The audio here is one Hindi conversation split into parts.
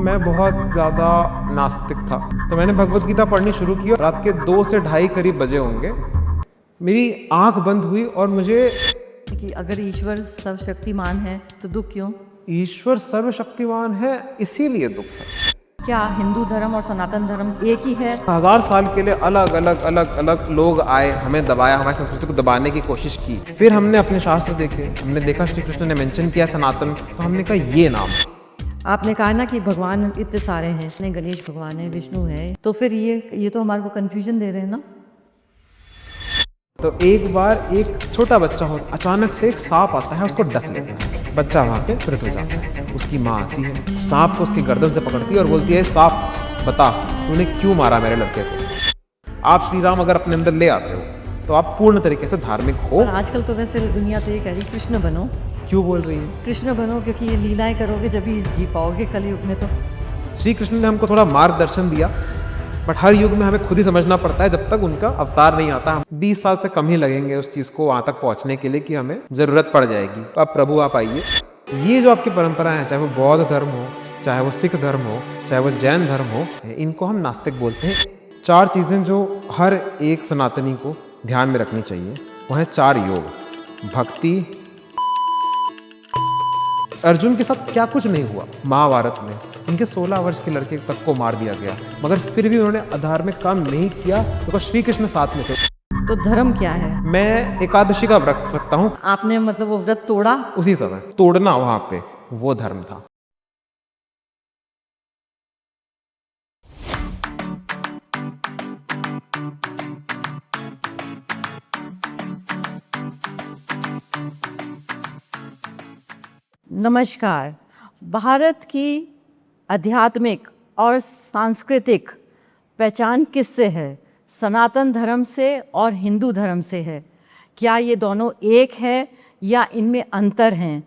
मैं बहुत ज़्यादा नास्तिक था, तो मैंने भगवत गीता पढ़नी शुरू की और रात के 2 से ढाई करीब बजे होंगे। मेरी आंख बंद हुई और मुझे कि अगर ईश्वर सर्वशक्तिमान है तो दुख क्यों? ईश्वर सर्वशक्तिमान है इसीलिए दुख है। क्या हिंदू धर्म और सनातन धर्म एक ही है? 1000 साल के लिए अलग अलग लोग आए, हमें दबाया, हमारी संस्कृति को दबाने की कोशिश की। फिर हमने अपने शास्त्र देखे, हमने देखा श्री कृष्ण ने मेंशन किया सनातन, तो हमने कहा ये नाम। आपने कहा ना कि भगवान इतने सारे हैं, इसमें गणेश भगवान है, विष्णु है, तो फिर ये तो हमारे को कंफ्यूजन दे रहे हैं ना। तो एक बार एक छोटा बच्चा हो, अचानक से एक सांप आता है, उसको डस लेता है। बच्चा वहाँ पे मृत हो जाता है। उसकी माँ आती है, सांप को उसकी गर्दन से पकड़ती है और बोलती है, सांप बता तूने क्यों मारा मेरे लड़के को। आप श्री राम अगर अपने अंदर ले आते हो तो आप पूर्ण तरीके से धार्मिक हो। और आजकल तो वैसे दुनिया तो ये कह रही कृष्ण बनो। क्यों बोल रही है? कृष्ण बनो क्योंकि ये लीलाएं करोगे जब ही जी पाओगे कलयुग में। तो श्री कृष्ण ने हमको थोड़ा मार्गदर्शन दिया, बट हर युग में हमें खुद ही समझना पड़ता है, जब तक उनका अवतार नहीं आता। हम 20 साल से कम ही लगेंगे उस चीज़ को वहाँ तक पहुँचने के लिए कि हमें ज़रूरत पड़ जाएगी। तो अब प्रभु आप आइए। ये जो आपकी परंपराएं हैं, चाहे वो बौद्ध धर्म हो, चाहे वो सिख धर्म हो, चाहे वो जैन धर्म हो, इनको हम नास्तिक बोलते हैं। 4 चीज़ें जो हर एक सनातनी को ध्यान में रखनी चाहिए, वो है 4 योग। भक्ति। अर्जुन के साथ क्या कुछ नहीं हुआ महाभारत में, उनके 16 वर्ष के लड़के तक को मार दिया गया, मगर फिर भी उन्होंने अधार्मिक काम नहीं किया क्योंकि श्री कृष्ण साथ में थे। तो धर्म क्या है? मैं एकादशी का व्रत रखता हूँ। आपने मतलब वो व्रत तोड़ा? उसी समय तोड़ना वहां पे वो धर्म था। नमस्कार। भारत की आध्यात्मिक और सांस्कृतिक पहचान किससे है? सनातन धर्म से और हिंदू धर्म से है। क्या ये दोनों एक है या इनमें अंतर हैं?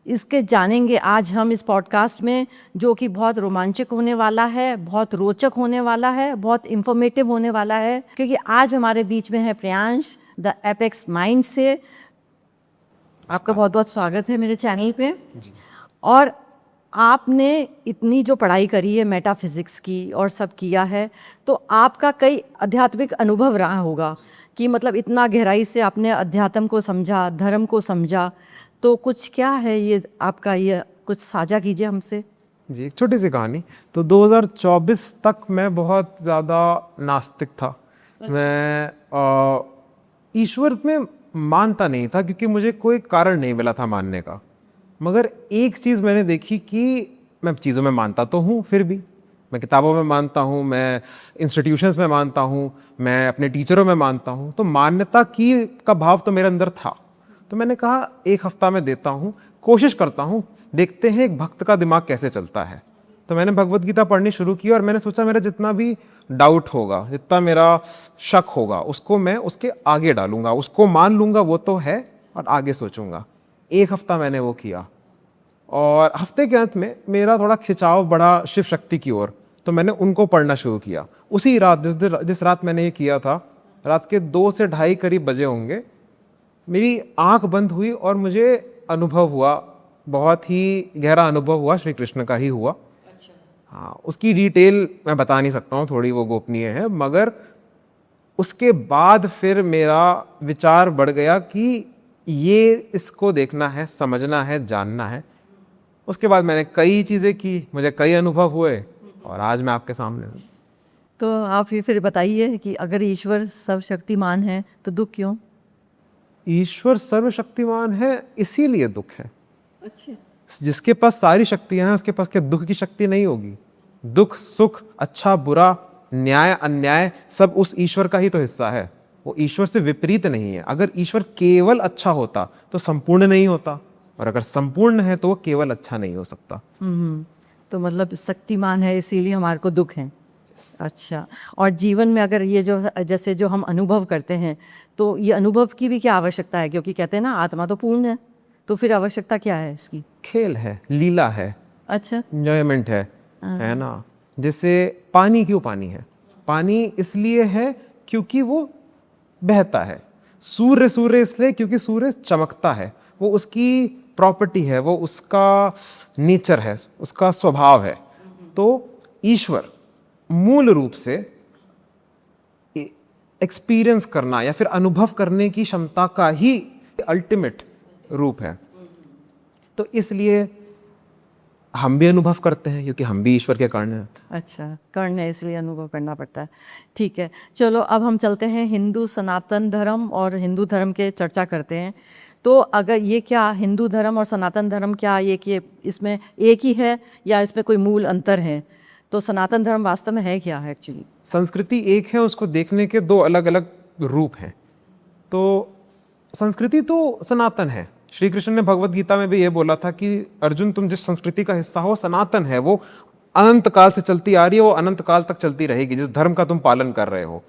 इसके जानेंगे आज हम इस पॉडकास्ट में, जो कि बहुत रोमांचक होने वाला है, बहुत रोचक होने वाला है, बहुत इंफॉर्मेटिव होने वाला है, क्योंकि आज हमारे बीच में है प्रियांश द एपेक्स माइंड से। आपका बहुत बहुत स्वागत है मेरे चैनल पे। और आपने इतनी जो पढ़ाई करी है मेटाफिज़िक्स की और सब किया है, तो आपका कई आध्यात्मिक अनुभव रहा होगा कि मतलब इतना गहराई से आपने अध्यात्म को समझा, धर्म को समझा। तो कुछ क्या है ये आपका, ये कुछ साझा कीजिए हमसे। जी, एक छोटी सी कहानी। तो 2024 तक मैं बहुत ज़्यादा नास्तिक था। मैं ईश्वर में मानता नहीं था क्योंकि मुझे कोई कारण नहीं मिला था मानने का। मगर एक चीज़ मैंने देखी कि मैं चीज़ों में मानता तो हूँ, फिर भी मैं किताबों में मानता हूँ, मैं इंस्टीट्यूशंस में मानता हूँ, मैं अपने टीचरों में मानता हूँ, तो मान्यता की का भाव तो मेरे अंदर था। तो मैंने कहा 1 हफ्ता में देता हूँ, कोशिश करता हूँ, देखते हैं एक भक्त का दिमाग कैसे चलता है। तो मैंने भगवत गीता पढ़नी शुरू की और मैंने सोचा मेरा जितना भी डाउट होगा, जितना मेरा शक होगा, उसको मैं उसके आगे डालूंगा, उसको मान लूँगा वो तो है और आगे सोचूंगा। 1 हफ्ता मैंने वो किया और हफ्ते के अंत में मेरा थोड़ा खिंचाव बढ़ा शिव शक्ति की ओर, तो मैंने उनको पढ़ना शुरू किया। उसी रात जिस रात मैंने ये किया था, रात के 2 से ढाई करीब बजे होंगे, मेरी आंख बंद हुई और मुझे अनुभव हुआ, बहुत ही गहरा अनुभव हुआ, श्री कृष्ण का ही हुआ। अच्छा। हाँ, उसकी डिटेल मैं बता नहीं सकता हूँ, थोड़ी वो गोपनीय है, मगर उसके बाद फिर मेरा विचार बढ़ गया कि ये इसको देखना है, समझना है, जानना है। उसके बाद मैंने कई चीज़ें की, मुझे कई अनुभव हुए और आज मैं आपके सामने हूँ। तो आप ये फिर बताइए कि अगर ईश्वर सर्वशक्तिमान है तो दुख क्यों? ईश्वर सर्वशक्तिमान है इसीलिए दुख है। अच्छा। जिसके पास सारी शक्तियां हैं उसके पास क्या दुख की शक्ति नहीं होगी? दुख सुख, अच्छा बुरा, न्याय अन्याय, सब उस ईश्वर का ही तो हिस्सा है। वो ईश्वर से विपरीत नहीं है। अगर ईश्वर केवल अच्छा होता तो संपूर्ण नहीं होता, और अगर संपूर्ण है तो वो केवल अच्छा नहीं हो सकता। तो मतलब शक्तिमान है इसीलिए हमारे को दुख है। अच्छा। और जीवन में अगर ये जो जैसे जो हम अनुभव करते हैं, तो ये अनुभव की भी क्या आवश्यकता है? क्योंकि कहते हैं ना आत्मा तो पूर्ण है, तो फिर आवश्यकता क्या है इसकी? खेल है, लीला है, अच्छा। एंजॉयमेंट है ना। जैसे पानी, क्यों पानी है? पानी इसलिए है क्योंकि वो बहता है। सूर्य इसलिए क्योंकि सूर्य चमकता है, वो उसकी प्रॉपर्टी है, वो उसका नेचर है, उसका स्वभाव है। तो ईश्वर मूल रूप से एक्सपीरियंस करना या फिर अनुभव करने की क्षमता का ही अल्टीमेट रूप है। तो इसलिए हम भी अनुभव करते हैं क्योंकि हम भी ईश्वर के कर्ण हैं। अच्छा, कर्ण है इसलिए अनुभव करना पड़ता है। ठीक है, चलो अब हम चलते हैं हिंदू सनातन धर्म और हिंदू धर्म के चर्चा करते हैं। तो अगर ये क्या हिंदू धर्म और सनातन धर्म क्या ये कि इसमें एक ही है या इसमें कोई मूल अंतर है? तो सनातन धर्म वास्तव में है क्या है एक्चुअली? संस्कृति एक है, उसको देखने के दो अलग अलग रूप हैं। तो संस्कृति तो सनातन है। श्री कृष्ण ने भगवत गीता में भी ये बोला था कि अर्जुन, तुम जिस संस्कृति का हिस्सा हो सनातन है, वो अनंत काल से चलती आ रही है, वो अनंत काल तक चलती रहेगी, जिस धर्म का तुम पालन कर रहे हो।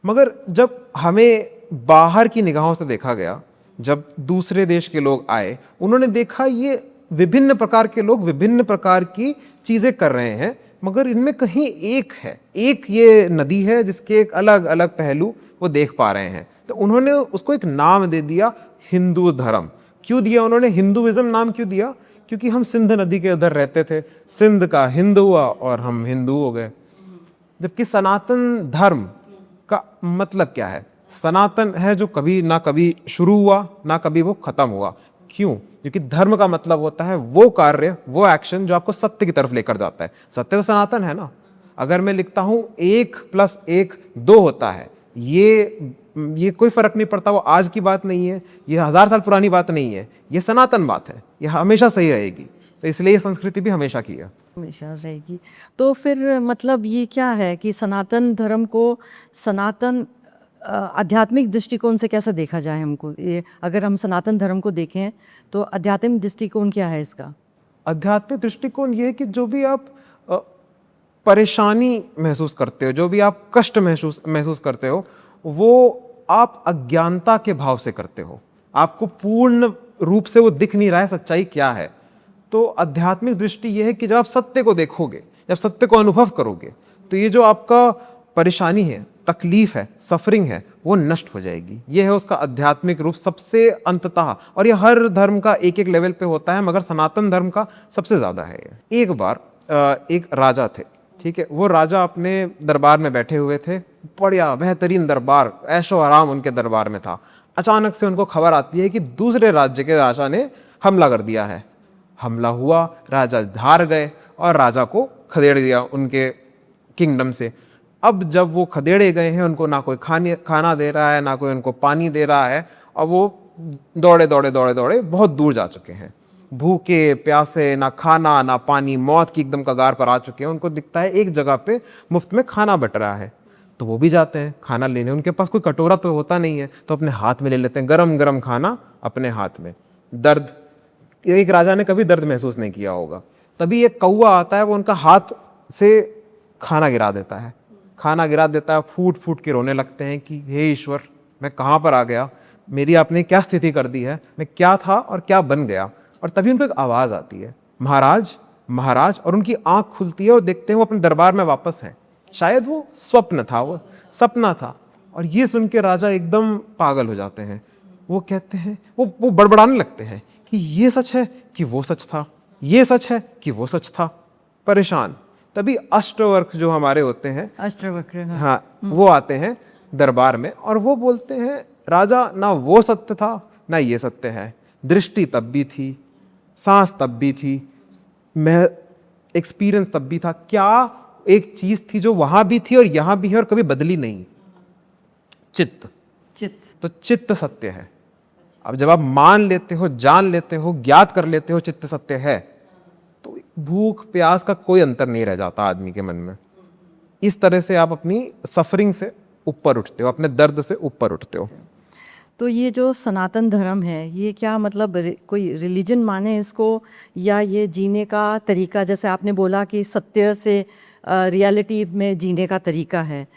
मगर जब हमें बाहर की निगाहों से देखा गया, जब दूसरे देश के लोग आए, उन्होंने देखा ये विभिन्न प्रकार के लोग विभिन्न प्रकार की चीजें कर रहे हैं, मगर इनमें कहीं एक है, एक ये नदी है जिसके एक अलग अलग पहलू वो देख पा रहे हैं। तो उन्होंने उसको एक नाम दे दिया हिंदू धर्म। क्यों दिया उन्होंने हिंदुइज्म नाम क्यों दिया? क्योंकि हम सिंध नदी के उधर रहते थे, सिंध का हिंद हुआ और हम हिंदू हो गए। जबकि सनातन धर्म का मतलब क्या है? सनातन है जो कभी ना कभी शुरू हुआ ना कभी वो खत्म हुआ। क्यों? क्योंकि धर्म का मतलब होता है वो कार्य, वो एक्शन जो आपको सत्य की तरफ लेकर जाता है। सत्य तो सनातन है ना। अगर मैं लिखता हूं 1+1 2 होता है, ये कोई फर्क नहीं पड़ता, वो आज की बात नहीं है, ये 1000 साल पुरानी बात नहीं है, ये सनातन बात है, ये हमेशा सही रहेगी। तो इसलिए ये संस्कृति भी हमेशा की है, हमेशा रहेगी। तो फिर मतलब ये क्या है कि सनातन धर्म को सनातन आध्यात्मिक दृष्टिकोण से कैसे देखा जाए हमको? ये अगर हम सनातन धर्म को देखें तो आध्यात्मिक दृष्टिकोण क्या है इसका? आध्यात्मिक दृष्टिकोण ये है कि जो भी आप परेशानी महसूस करते हो, जो भी आप कष्ट महसूस करते हो, वो आप अज्ञानता के भाव से करते हो। आपको पूर्ण रूप से वो दिख नहीं रहा है सच्चाई क्या है। तो आध्यात्मिक दृष्टि ये है कि जब आप सत्य को देखोगे, जब सत्य को अनुभव करोगे, तो ये जो आपका परेशानी है, तकलीफ है, सफरिंग है, वो नष्ट हो जाएगी। ये है उसका आध्यात्मिक रूप सबसे अंततः। और ये हर धर्म का एक एक लेवल पे होता है, मगर सनातन धर्म का सबसे ज्यादा है। एक बार एक राजा थे, ठीक है। वो राजा अपने दरबार में बैठे हुए थे, बढ़िया बेहतरीन दरबार, ऐशो आराम उनके दरबार में था। अचानक से उनको खबर आती है कि दूसरे राज्य के राजा ने हमला कर दिया है। हमला हुआ, राजा हार गए और राजा को खदेड़ दिया उनके किंगडम से। अब जब वो खदेड़े गए हैं, उनको ना कोई खाना दे रहा है, ना कोई उनको पानी दे रहा है, और वो दौड़े दौड़े दौड़े दौड़े बहुत दूर जा चुके हैं, भूखे प्यासे, ना खाना ना पानी, मौत की एकदम कगार पर आ चुके हैं। उनको दिखता है एक जगह पे मुफ्त में खाना बट रहा है, तो वो भी जाते हैं खाना लेने। उनके पास कोई कटोरा तो होता नहीं है, तो अपने हाथ में ले लेते हैं गरम गरम खाना अपने हाथ में। दर्द, एक राजा ने कभी दर्द महसूस नहीं किया होगा। तभी एक कौवा आता है, वो उनका हाथ से खाना गिरा देता है, खाना गिरा देता है। फूट फूट के रोने लगते हैं कि हे ईश्वर, मैं कहाँ पर आ गया, मेरी आपने क्या स्थिति कर दी है, मैं क्या था और क्या बन गया। और तभी उनको एक आवाज़ आती है, महाराज महाराज, और उनकी आंख खुलती है और देखते हैं वो अपने दरबार में वापस हैं। शायद वो स्वप्न था, वो सपना था। और ये सुन के राजा एकदम पागल हो जाते हैं। वो कहते हैं, वो बड़बड़ाने लगते हैं कि ये सच है कि वो सच था, ये सच है कि वो सच था, परेशान। तभी अष्टवक्र जो हमारे होते हैं, अष्टवक्र, हाँ, वो आते हैं दरबार में और वो बोलते हैं, राजा, ना वो सत्य था ना ये सत्य है। दृष्टि तब भी थी, सांस तब भी थी, मैं एक्सपीरियंस तब भी था। क्या एक चीज थी जो वहां भी थी और यहां भी है और कभी बदली नहीं? चित्त। चित्त। तो चित्त सत्य है। अब जब आप मान लेते हो, जान लेते हो, ज्ञात कर लेते हो चित्त सत्य है, तो भूख प्यास का कोई अंतर नहीं रह जाता आदमी के मन में। इस तरह से आप अपनी सफरिंग से ऊपर उठते हो, अपने दर्द से ऊपर उठते हो। तो ये जो सनातन धर्म है, ये क्या मतलब कोई रिलीजन माने इसको, या ये जीने का तरीका? जैसे आपने बोला कि सत्य से रियलिटी में जीने का तरीका है,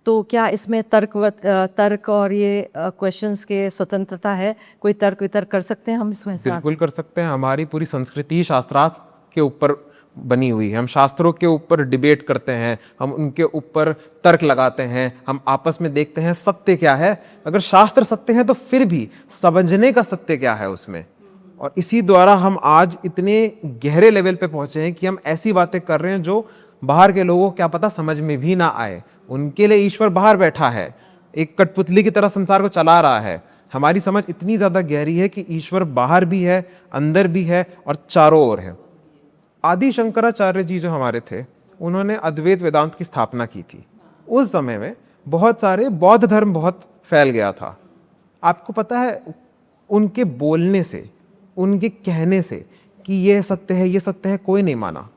तो क्या इसमें तर्क और ये क्वेश्चंस के स्वतंत्रता है? कोई तर्क वितर्क कर सकते हैं हम इसमें? बिल्कुल कर सकते हैं। हमारी पूरी संस्कृति शास्त्रार्थ के ऊपर बनी हुई है। हम शास्त्रों के ऊपर डिबेट करते हैं, हम उनके ऊपर तर्क लगाते हैं, हम आपस में देखते हैं सत्य क्या है। अगर शास्त्र सत्य है तो फिर भी समझने का सत्य क्या है उसमें, और इसी द्वारा हम आज इतने गहरे लेवल पे पहुंचे हैं कि हम ऐसी बातें कर रहे हैं जो बाहर के लोगों को क्या पता समझ में भी ना आए। उनके लिए ईश्वर बाहर बैठा है, एक कठपुतली की तरह संसार को चला रहा है। हमारी समझ इतनी ज्यादा गहरी है कि ईश्वर बाहर भी है, अंदर भी है और चारों ओर है। आदि शंकराचार्य जी जो हमारे थे, उन्होंने अद्वैत वेदांत की स्थापना की थी। उस समय में बहुत सारे बौद्ध धर्म बहुत फैल गया था। आपको पता है, उनके बोलने से, उनके कहने से कि ये सत्य है, ये सत्य है, कोई नहीं माना।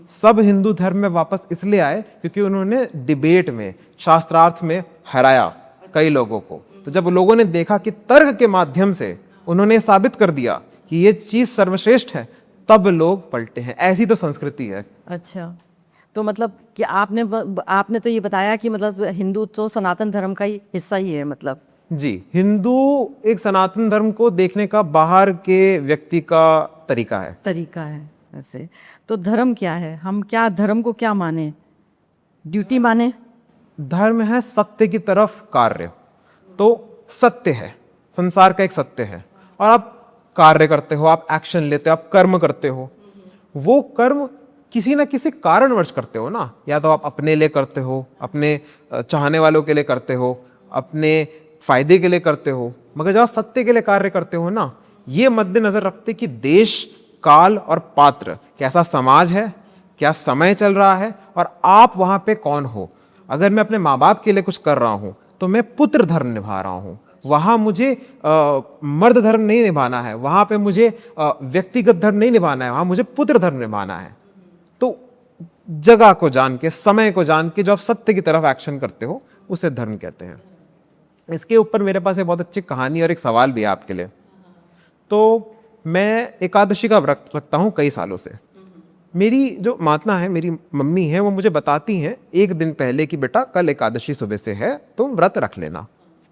सब हिंदू धर्म में वापस इसलिए आए क्योंकि उन्होंने डिबेट में, शास्त्रार्थ में हराया कई लोगों को। तो जब लोगों ने देखा कि तर्क के माध्यम से उन्होंने साबित कर दिया कि ये चीज सर्वश्रेष्ठ है, तब लोग पलटे हैं। ऐसी तो संस्कृति है। अच्छा, तो मतलब कि आपने तो ये बताया कि मतलब हिंदू तो सनातन धर्म का ही हिस्सा ही है मतलब। जी, हिंदू एक सनातन धर्म को देखने का बाहर के व्यक्ति का तरीका है। ऐसे तो धर्म क्या है? हम क्या धर्म को क्या माने? ड्यूटी माने? धर्म है सत्य की तरफ कार्य। तो सत्य है, संसार का एक सत्य है, और आप कार्य करते हो, आप एक्शन लेते हो, आप कर्म करते हो। वो कर्म किसी ना किसी कारणवश करते हो ना। या तो आप अपने लिए करते हो, अपने चाहने वालों के लिए करते हो, अपने फायदे के लिए करते हो। मगर जब आप सत्य के लिए कार्य करते हो ना, ये मद्देनजर रखते कि देश, काल और पात्र, कैसा समाज है, क्या समय चल रहा है और आप वहां पे कौन हो। अगर मैं अपने माँ बाप के लिए कुछ कर रहा हूं तो मैं पुत्र धर्म निभा रहा हूं। वहां मुझे मर्द धर्म नहीं निभाना है, वहां पे मुझे व्यक्तिगत धर्म नहीं निभाना है, वहां मुझे पुत्र धर्म निभाना है। तो जगह को जान के, समय को जान के जो आप सत्य की तरफ एक्शन करते हो, उसे धर्म कहते हैं। इसके ऊपर मेरे पास एक बहुत अच्छी कहानी और एक सवाल भी है आपके लिए। तो मैं एकादशी का व्रत रखता हूँ कई सालों से। मेरी जो मातना है, मेरी मम्मी है, वो मुझे बताती हैं एक दिन पहले कि बेटा कल एकादशी सुबह से है, तुम व्रत रख लेना।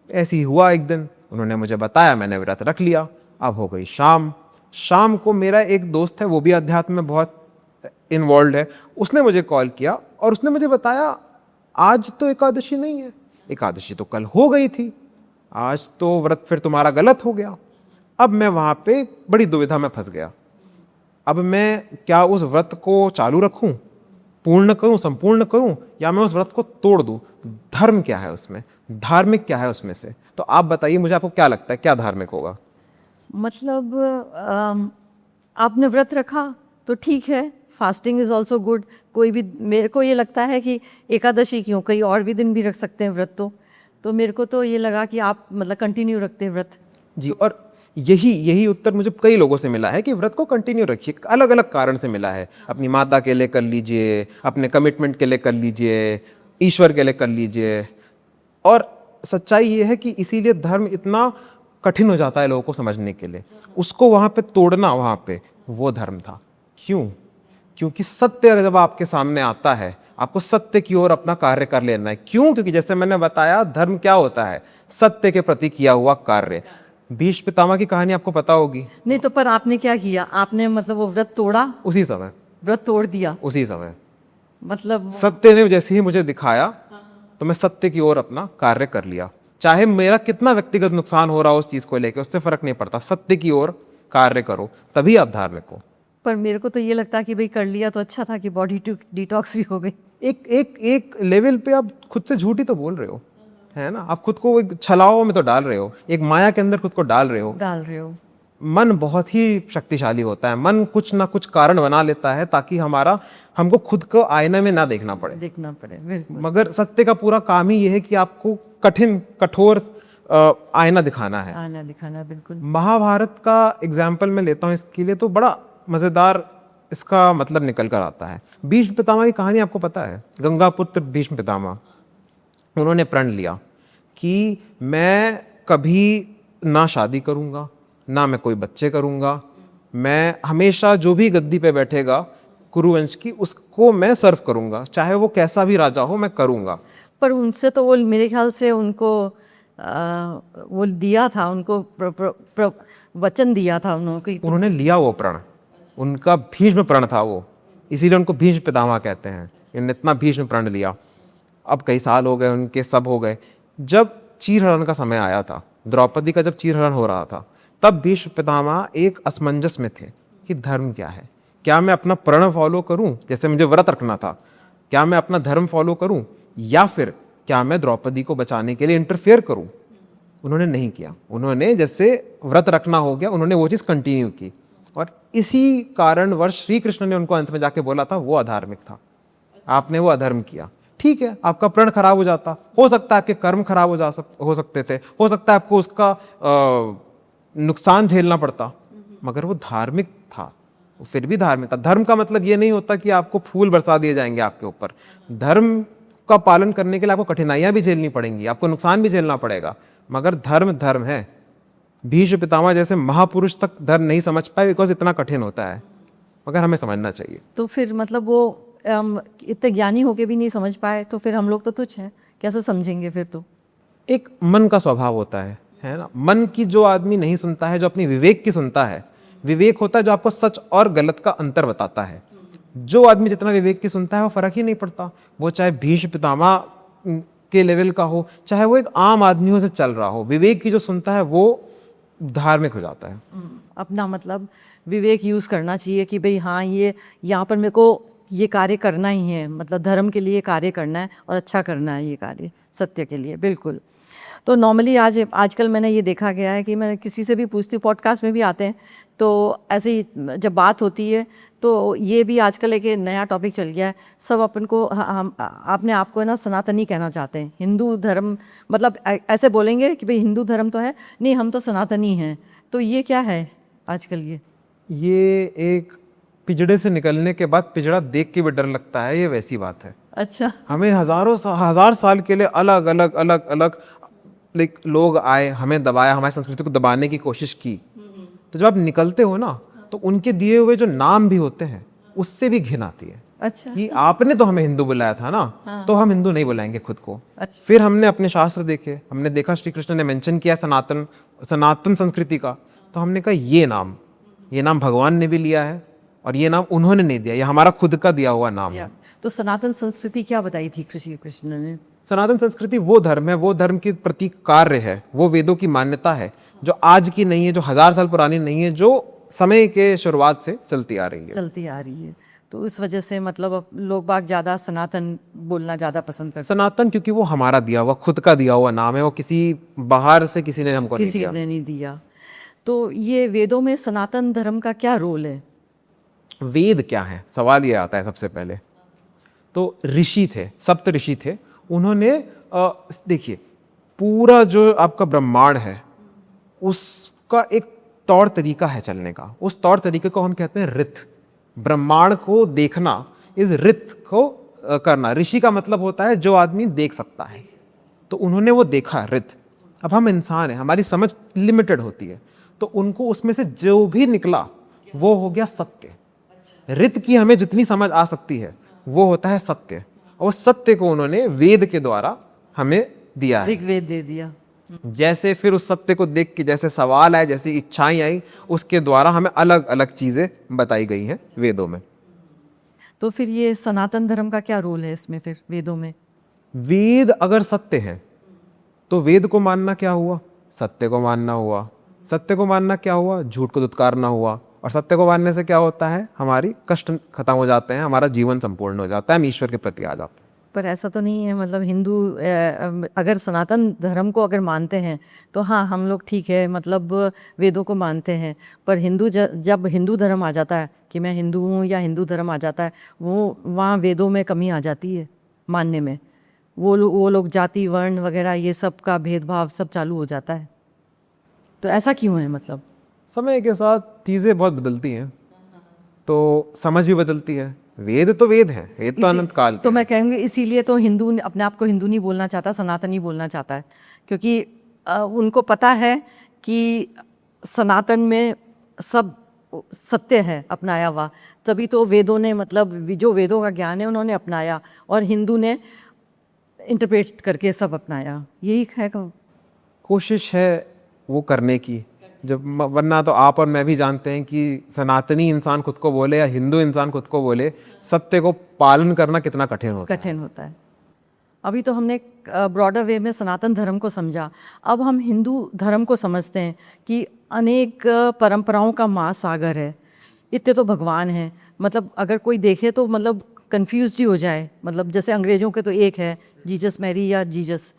ऐसे ही हुआ एक दिन, उन्होंने मुझे बताया, मैंने व्रत रख लिया। अब हो गई शाम। शाम को मेरा एक दोस्त है, वो भी अध्यात्म में बहुत इन्वॉल्व है, उसने मुझे कॉल किया और उसने मुझे बताया आज तो एकादशी नहीं है, एकादशी तो कल हो गई थी, आज तो व्रत फिर तुम्हारा गलत हो गया। अब मैं वहां पे बड़ी दुविधा में फंस गया। अब मैं क्या उस व्रत को चालू रखूं, पूर्ण करूं, संपूर्ण करूं, या मैं उस व्रत को तोड़ दूं? धर्म क्या है उसमें, धार्मिक क्या है उसमें से? तो आप बताइए मुझे, आपको क्या लगता है क्या धार्मिक होगा? मतलब आपने व्रत रखा तो ठीक है, फास्टिंग इज़ ऑल्सो गुड। कोई भी, मेरे को ये लगता है कि एकादशी क्यों, कई और भी दिन भी रख सकते हैं व्रत। तो मेरे को तो ये लगा कि आप मतलब कंटिन्यू रखते हैं व्रत। जी, और यही उत्तर मुझे कई लोगों से मिला है कि व्रत को कंटिन्यू रखिए। अलग अलग कारण से मिला है। अपनी माता के लिए कर लीजिए, अपने कमिटमेंट के लिए कर लीजिए, ईश्वर के लिए कर लीजिए। और सच्चाई ये है कि इसीलिए धर्म इतना कठिन हो जाता है लोगों को समझने के लिए। उसको वहाँ पे तोड़ना, वहाँ पे वो धर्म था। क्यों? क्योंकि सत्य जब आपके सामने आता है, आपको सत्य की ओर अपना कार्य कर लेना है। क्यों? क्योंकि जैसे मैंने बताया, धर्म क्या होता है? सत्य के प्रति किया हुआ कार्य। भीष्म पितामह की कहानी आपको पता होगी। नहीं तो पर आपने क्या किया? आपने मतलब वो व्रत तोड़ा? उसी समय व्रत तोड़ दिया उसी समय मतलब? सत्य ने जैसे ही मुझे दिखाया तो मैं सत्य की ओर अपना कार्य कर लिया। चाहे मेरा कितना व्यक्तिगत नुकसान हो रहा हो उस चीज को लेकर, उससे फर्क नहीं पड़ता। सत्य की ओर कार्य करो, तभी आप धार्मिक हो। पर मेरे को तो ये लगता कि भाई कर लिया तो अच्छा था कि बॉडी डिटॉक्स भी हो गई। एक लेवल पे आप खुद से झूठ ही तो बोल रहे हो, है ना। आप खुद को एक छलाओ में तो डाल रहे हो, एक माया के अंदर खुद को डाल रहे हो। मन बहुत ही शक्तिशाली होता है। मन कुछ ना कुछ कारण बना लेता है ताकि हमको खुद को आईने में ना देखना पड़े। बिल्कुल। मगर सत्य का पूरा काम ही यह है कि आपको कठोर आईना दिखाना है। बिल्कुल। महाभारत का एग्जाम्पल मैं लेता हूँ इसके लिए, तो बड़ा मजेदार इसका मतलब निकल कर आता है। भीष्म पितामह की कहानी आपको पता है। गंगा पुत्र भीष्म पितामह, उन्होंने प्रण लिया कि मैं कभी ना शादी करूंगा, ना मैं कोई बच्चे करूंगा, मैं हमेशा जो भी गद्दी पे बैठेगा कुरुवंश की, उसको मैं सर्व करूंगा, चाहे वो कैसा भी राजा हो, मैं करूंगा। पर उनसे तो वो मेरे ख्याल से उनको वो दिया था, उनको वचन दिया था उन्होंने लिया वो प्रण, उनका भीष्म प्रण था वो, इसीलिए उनको भीष्म पितामह कहते हैं। इन्होंने इतना भीष्म प्रण लिया। अब कई साल हो गए, उनके सब हो गए। जब चीरहरण का समय आया था, द्रौपदी का जब चीरहरण हो रहा था, तब भीष्म पितामह एक असमंजस में थे कि धर्म क्या है, क्या मैं अपना प्रण फॉलो करूं, जैसे मुझे व्रत रखना था, क्या मैं अपना धर्म फॉलो करूं या फिर क्या मैं द्रौपदी को बचाने के लिए इंटरफेयर करूं। उन्होंने नहीं किया, उन्होंने जैसे व्रत रखना हो गया, उन्होंने वो चीज़ कंटिन्यू की, और इसी कारणवश श्री कृष्ण ने उनको अंत में जाके बोला था वो अधार्मिक था, आपने वो अधर्म किया। ठीक है, आपका प्रण खराब हो जाता, हो सकता है आपके कर्म खराब हो सकते थे, हो सकता है आपको उसका नुकसान झेलना पड़ता, मगर वो धार्मिक था, वो फिर भी धार्मिक था। धर्म का मतलब ये नहीं होता कि आपको फूल बरसा दिए जाएंगे आपके ऊपर। धर्म का पालन करने के लिए आपको कठिनाइयां भी झेलनी पड़ेंगी, आपको नुकसान भी झेलना पड़ेगा, मगर धर्म धर्म है। भीष्म पितामह जैसे महापुरुष तक धर्म नहीं समझ पाए बिकॉज इतना कठिन होता है, मगर हमें समझना चाहिए। तो फिर मतलब वो इतने ज्ञानी होके भी नहीं समझ पाए तो फिर हम लोग तो तुच्छ हैं, कैसे समझेंगे फिर? तो एक मन का स्वभाव होता है ना। मन की जो आदमी नहीं सुनता है, जो अपनी विवेक की सुनता है, विवेक होता है जो आपको सच और गलत का अंतर बताता है। जो आदमी जितना विवेक की सुनता है वो फर्क ही नहीं पड़ता, वो चाहे भीष्म पितामह के लेवल का हो, चाहे वो एक आम आदमियों से चल रहा हो, विवेक की जो सुनता है वो धार्मिक हो जाता है। अपना मतलब विवेक यूज़ करना चाहिए कि भाई हाँ, ये यहाँ पर मेरे को ये कार्य करना ही है, मतलब धर्म के लिए कार्य करना है और अच्छा करना है ये कार्य सत्य के लिए। बिल्कुल। तो नॉर्मली आजकल मैंने ये देखा गया है कि मैं किसी से भी पूछती हूँ, पॉडकास्ट में भी आते हैं, तो ऐसे ही जब बात होती है तो ये भी आजकल एक नया टॉपिक चल गया है। सब अपन को हम अपने आप को है ना सनातनी कहना चाहते हैं, हिंदू धर्म, मतलब ऐसे बोलेंगे कि भाई हिंदू धर्म तो है नहीं, हम तो सनातनी हैं। तो ये क्या है आजकल? ये एक पिजड़े से निकलने के बाद पिजड़ा देख के भी डर लगता है, ये वैसी बात है। अच्छा। हमें हजार साल के लिए अलग अलग अलग अलग लोग आए, हमें दबाया, हमारी संस्कृति को दबाने की कोशिश की। तो जब आप निकलते हो ना तो उनके दिए हुए जो नाम भी होते हैं उससे भी घिन आती है। अच्छा। कि आपने तो हमें हिंदू बुलाया था ना, तो हम हिंदू नहीं बुलाएंगे खुद को। अच्छा। फिर हमने अपने शास्त्र देखे, हमने देखा श्री कृष्ण ने मेंशन किया सनातन संस्कृति का, तो हमने कहा ये नाम भगवान ने भी लिया है और ये नाम उन्होंने नहीं दिया, ये हमारा खुद का दिया हुआ नाम है। तो सनातन संस्कृति क्या बताई थी कृष्ण ने? सनातन संस्कृति वो धर्म है, वो धर्म के प्रति कार्य है, वो वेदों की मान्यता है, जो आज की नहीं है, जो 1000 साल पुरानी नहीं है, जो समय के शुरुआत से चलती आ रही है। तो इस वजह से मतलब अब लोग बाग ज़्यादा सनातन बोलना ज़्यादा पसंद करते हैं। सनातन क्योंकि वो हमारा दिया हुआ, खुद का दिया हुआ नाम है, वो किसी बाहर से किसी ने हमको नहीं दिया। तो ये वेदों में सनातन धर्म का क्या रोल है? वेद क्या है, सवाल ये आता है सबसे पहले। तो ऋषि थे, सप्त ऋषि थे, उन्होंने देखिए पूरा जो आपका ब्रह्मांड है उसका एक तौर तरीका है चलने का, उस तौर तरीके को हम कहते हैं ऋत। ब्रह्मांड को देखना, इस ऋत को करना। ऋषि का मतलब होता है जो आदमी देख सकता है, तो उन्होंने वो देखा ऋत। अब हम इंसान हैं, हमारी समझ लिमिटेड होती है, तो उनको उसमें से जो भी निकला वो हो गया सत्य। ऋत की हमें जितनी समझ आ सकती है वो होता है सत्य, और सत्य को उन्होंने वेद के द्वारा हमें दिया है, ऋग्वेद दे दिया। जैसे फिर उस सत्य को देख के जैसे सवाल आए, जैसी इच्छाएं आई, उसके द्वारा हमें अलग अलग चीजें बताई गई हैं वेदों में। तो फिर ये सनातन धर्म का क्या रोल है इसमें फिर वेदों में? वेद अगर सत्य है तो वेद को मानना क्या हुआ? सत्य को मानना हुआ। सत्य को मानना क्या हुआ? झूठ को दुत्कारना हुआ। और सत्य को मानने से क्या होता है? हमारी कष्ट खत्म हो जाते हैं, हमारा जीवन संपूर्ण हो जाता है, हम ईश्वर के प्रति आ जाते हैं। पर ऐसा तो नहीं है, मतलब हिंदू अगर सनातन धर्म को अगर मानते हैं तो हाँ हम लोग ठीक है, मतलब वेदों को मानते हैं, पर हिंदू जब हिंदू धर्म आ जाता है कि मैं हिंदू हूँ या हिंदू धर्म आ जाता है, वो वहाँ वेदों में कमी आ जाती है मानने में। वो लोग जाति वर्ण वगैरह ये सब का भेदभाव सब चालू हो जाता है। तो ऐसा क्यों है? मतलब समय के साथ चीज़ें बहुत बदलती हैं, तो समझ भी बदलती है। वेद तो वेद है, वेद तो अनंत काल। तो मैं कहूँगी इसीलिए तो हिंदू अपने आप को हिंदू नहीं बोलना चाहता, सनातनी बोलना चाहता है, क्योंकि उनको पता है कि सनातन में सब सत्य है अपनाया हुआ, तभी तो वेदों ने, मतलब जो वेदों का ज्ञान है उन्होंने अपनाया और हिंदू ने इंटरप्रेट करके सब अपनाया। यही है कोशिश है वो करने की, जब वरना तो आप और मैं भी जानते हैं कि सनातनी इंसान खुद को बोले या हिंदू इंसान खुद को बोले, सत्य को पालन करना कितना कठिन होता है। अभी तो हमने ब्रॉडर वे में सनातन धर्म को समझा, अब हम हिंदू धर्म को समझते हैं कि अनेक परंपराओं का महासागर है, इतने तो भगवान हैं। मतलब अगर कोई देखे तो मतलब कंफ्यूज ही हो जाए, मतलब जैसे अंग्रेज़ों के तो एक है जीसस मैरी या जीसस,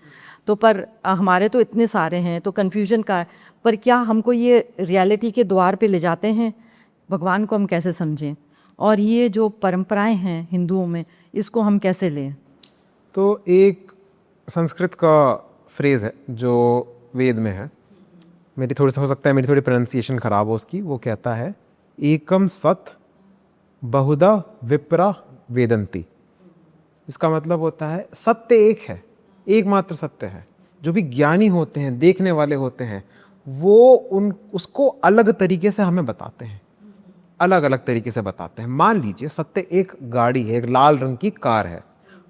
तो पर हमारे तो इतने सारे हैं, तो कन्फ्यूजन का है। पर क्या हमको ये रियलिटी के द्वार पे ले जाते हैं? भगवान को हम कैसे समझें, और ये जो परंपराएं हैं हिंदुओं में, इसको हम कैसे लें? तो एक संस्कृत का फ्रेज़ है जो वेद में है, मेरी थोड़ी सा हो सकता है मेरी थोड़ी प्रोनाउंसिएशन ख़राब हो उसकी, वो कहता है एकम सत बहुधा विप्रा वेदंती। इसका मतलब होता है सत्य एक है, एकमात्र सत्य है। जो भी ज्ञानी होते हैं, देखने वाले होते हैं, वो उसको अलग तरीके से हमें बताते हैं, अलग अलग तरीके से बताते हैं। मान लीजिए सत्य एक गाड़ी है, एक लाल रंग की कार है।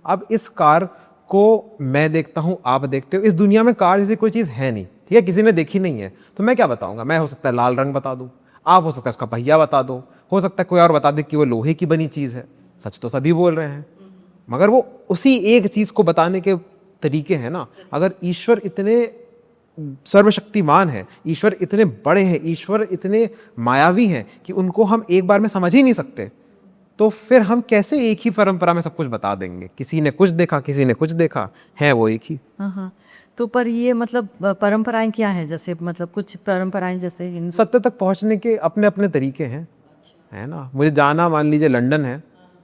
अब इस कार को मैं देखता हूँ, आप देखते हो, इस दुनिया में कार जैसी कोई चीज़ है नहीं, ठीक है, किसी ने देखी नहीं है, तो मैं क्या बताऊँगा? मैं हो सकता है लाल रंग बता दूँ, आप हो सकता है उसका पहिया बता दो, हो सकता है कोई और बता दे कि वो लोहे की बनी चीज़ है। सच तो सभी बोल रहे हैं, मगर वो उसी एक चीज़ को बताने के तरीके हैं ना। अगर ईश्वर इतने सर्वशक्तिमान है, ईश्वर इतने बड़े हैं, ईश्वर इतने मायावी हैं कि उनको हम एक बार में समझ ही नहीं सकते, तो फिर हम कैसे एक ही परंपरा में सब कुछ बता देंगे? किसी ने कुछ देखा, किसी ने कुछ देखा, है वो एक ही। हाँ हाँ, तो पर ये मतलब परंपराएं क्या हैं? जैसे मतलब कुछ परंपराएं जैसे सत्य तक पहुंचने के अपने अपने तरीके हैं, है ना। मुझे जाना मान लीजिए लंदन है,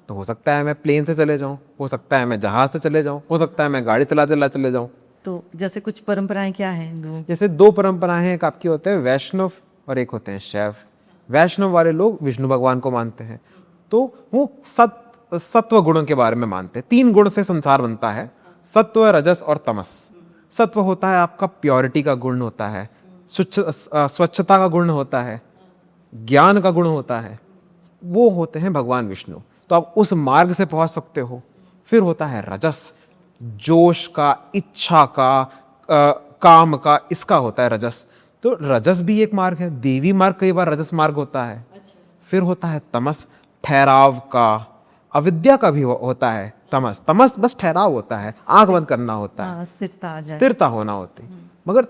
तो हो सकता है मैं प्लेन से चले जाऊं, हो सकता है मैं जहाज से चले जाऊं, हो सकता है मैं गाड़ी चला चला चले जाऊं। तो जैसे कुछ परंपराएं क्या हैं हिंदुओं की? जैसे दो परंपराएं हैं, एक आपकी होते हैं वैष्णव और एक होते हैं शैव। वैष्णव वाले लोग विष्णु भगवान को मानते हैं, तो वो सत्व गुणों के बारे में मानते हैं। 3 गुण से संसार बनता है, सत्व, रजस और तमस। सत्व होता है आपका प्योरिटी का गुण होता है, स्वच्छता का गुण होता है, ज्ञान का गुण होता है, वो होते हैं भगवान विष्णु, तो आप उस मार्ग से पहुंच सकते हो। फिर होता है रजस, जोश का, इच्छा का, काम का, इसका होता है रजस। तो रजस भी एक मार्ग है, देवी मार्ग कई बार रजस मार्ग होता है। फिर होता है तमस, ठहराव का, अविद्या का भी होता है तमस। तमस बस ठहराव होता है, आंख बंद करना होता है, स्थिरता आ जाए, स्थिरता होना होती है। मगर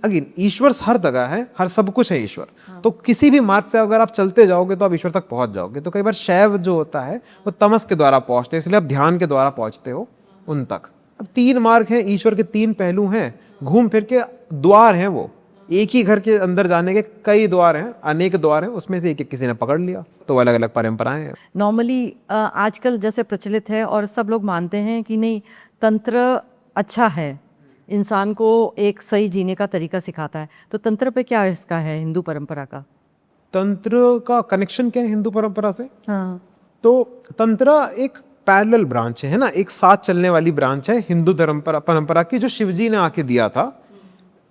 अगेन ईश्वर हर जगह है, हर सब कुछ है ईश्वर। तो किसी भी मार्ग से अगर आप चलते जाओगे तो आप ईश्वर तक पहुंच जाओगे। तो कई बार शैव जो होता है वो तमस के द्वारा पहुंचते हैं, इसलिए आप ध्यान के द्वारा पहुंचते हो उन तक। अब 3 मार्ग हैं, ईश्वर के 3 पहलू हैं, घूम फिर के द्वार हैं, वो एक ही घर के अंदर जाने के कई द्वार हैं, अनेक द्वार हैं, उसमें से एक किसी ने पकड़ लिया, तो अलग अलग परंपराएं हैं। नॉर्मली आजकल जैसे प्रचलित है और सब लोग मानते हैं कि नहीं, तंत्र अच्छा है, इंसान को एक सही जीने का तरीका सिखाता है, तो तंत्र पे क्या इसका है हिंदू परंपरा का? तंत्र का कनेक्शन क्या है हिंदू परंपरा से? हाँ, तो तंत्र एक पैरेलल ब्रांच है ना, एक साथ चलने वाली ब्रांच है हिंदू धर्म परंपरा की, जो शिवजी ने आके दिया था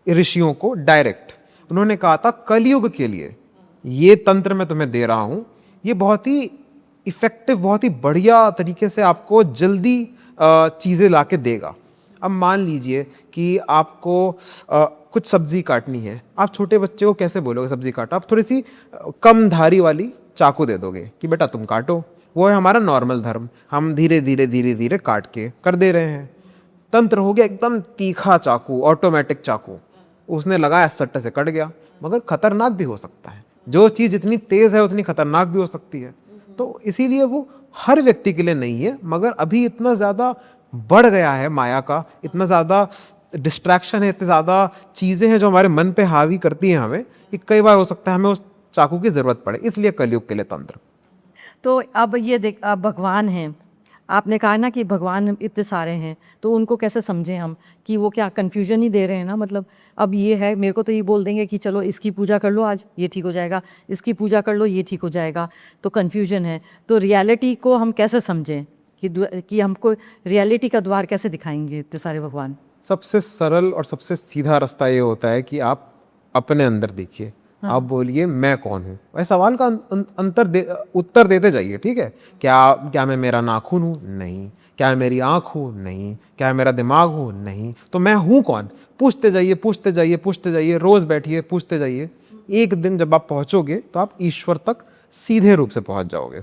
ऋषियों को डायरेक्ट। उन्होंने कहा था कलयुग के लिए ये तंत्र मैं तुम्हें दे रहा हूं, ये बहुत ही इफेक्टिव, बहुत ही बढ़िया तरीके से आपको जल्दी चीज़ें ला के देगा। अब मान लीजिए कि आपको कुछ सब्जी काटनी है, आप छोटे बच्चे को कैसे बोलोगे सब्जी काटो? आप थोड़ी सी कम धारी वाली चाकू दे दोगे कि बेटा तुम काटो। वो है हमारा नॉर्मल धर्म, हम धीरे धीरे धीरे धीरे काट के कर दे रहे हैं। तंत्र हो गया एकदम तीखा चाकू, ऑटोमेटिक चाकू, उसने लगाया सट्टे से कट गया। मगर खतरनाक भी हो सकता है, जो चीज़ जितनी तेज है उतनी खतरनाक भी हो सकती है। तो इसीलिए वो हर व्यक्ति के लिए नहीं है, मगर अभी इतना ज़्यादा बढ़ गया है माया का, इतना ज़्यादा डिस्ट्रैक्शन है, इतनी ज़्यादा चीज़ें हैं जो हमारे मन पे हावी करती हैं हमें, कि कई बार हो सकता है हमें उस चाकू की ज़रूरत पड़े, इसलिए कलयुग के लिए तंत्र। तो अब ये देख, अब भगवान हैं, आपने कहा ना कि भगवान इतने सारे हैं, तो उनको कैसे समझें हम कि वो क्या कन्फ्यूजन ही दे रहे हैं ना? मतलब अब ये है, मेरे को तो ये बोल देंगे कि चलो इसकी पूजा कर लो आज, ये ठीक हो जाएगा, इसकी पूजा कर लो, ये ठीक हो जाएगा, तो कन्फ्यूजन है। तो रियलिटी को हम कैसे समझें कि हमको रियलिटी का द्वार कैसे दिखाएंगे इतने सारे भगवान? सबसे सरल और सबसे सीधा रास्ता ये होता है कि आप अपने अंदर देखिए। आप बोलिए मैं कौन हूँ, वह सवाल का उत्तर देते जाइए, ठीक है। क्या मैं मेरा नाखून हूँ? नहीं। क्या मैं मेरी आँख हूँ? नहीं। क्या मैं मेरा दिमाग हूँ? नहीं। तो मैं हूँ कौन? पूछते जाइए, पूछते जाइए, पूछते जाइए, रोज़ बैठिए, पूछते जाइए। एक दिन जब आप पहुँचोगे तो आप ईश्वर तक सीधे रूप से पहुँच जाओगे।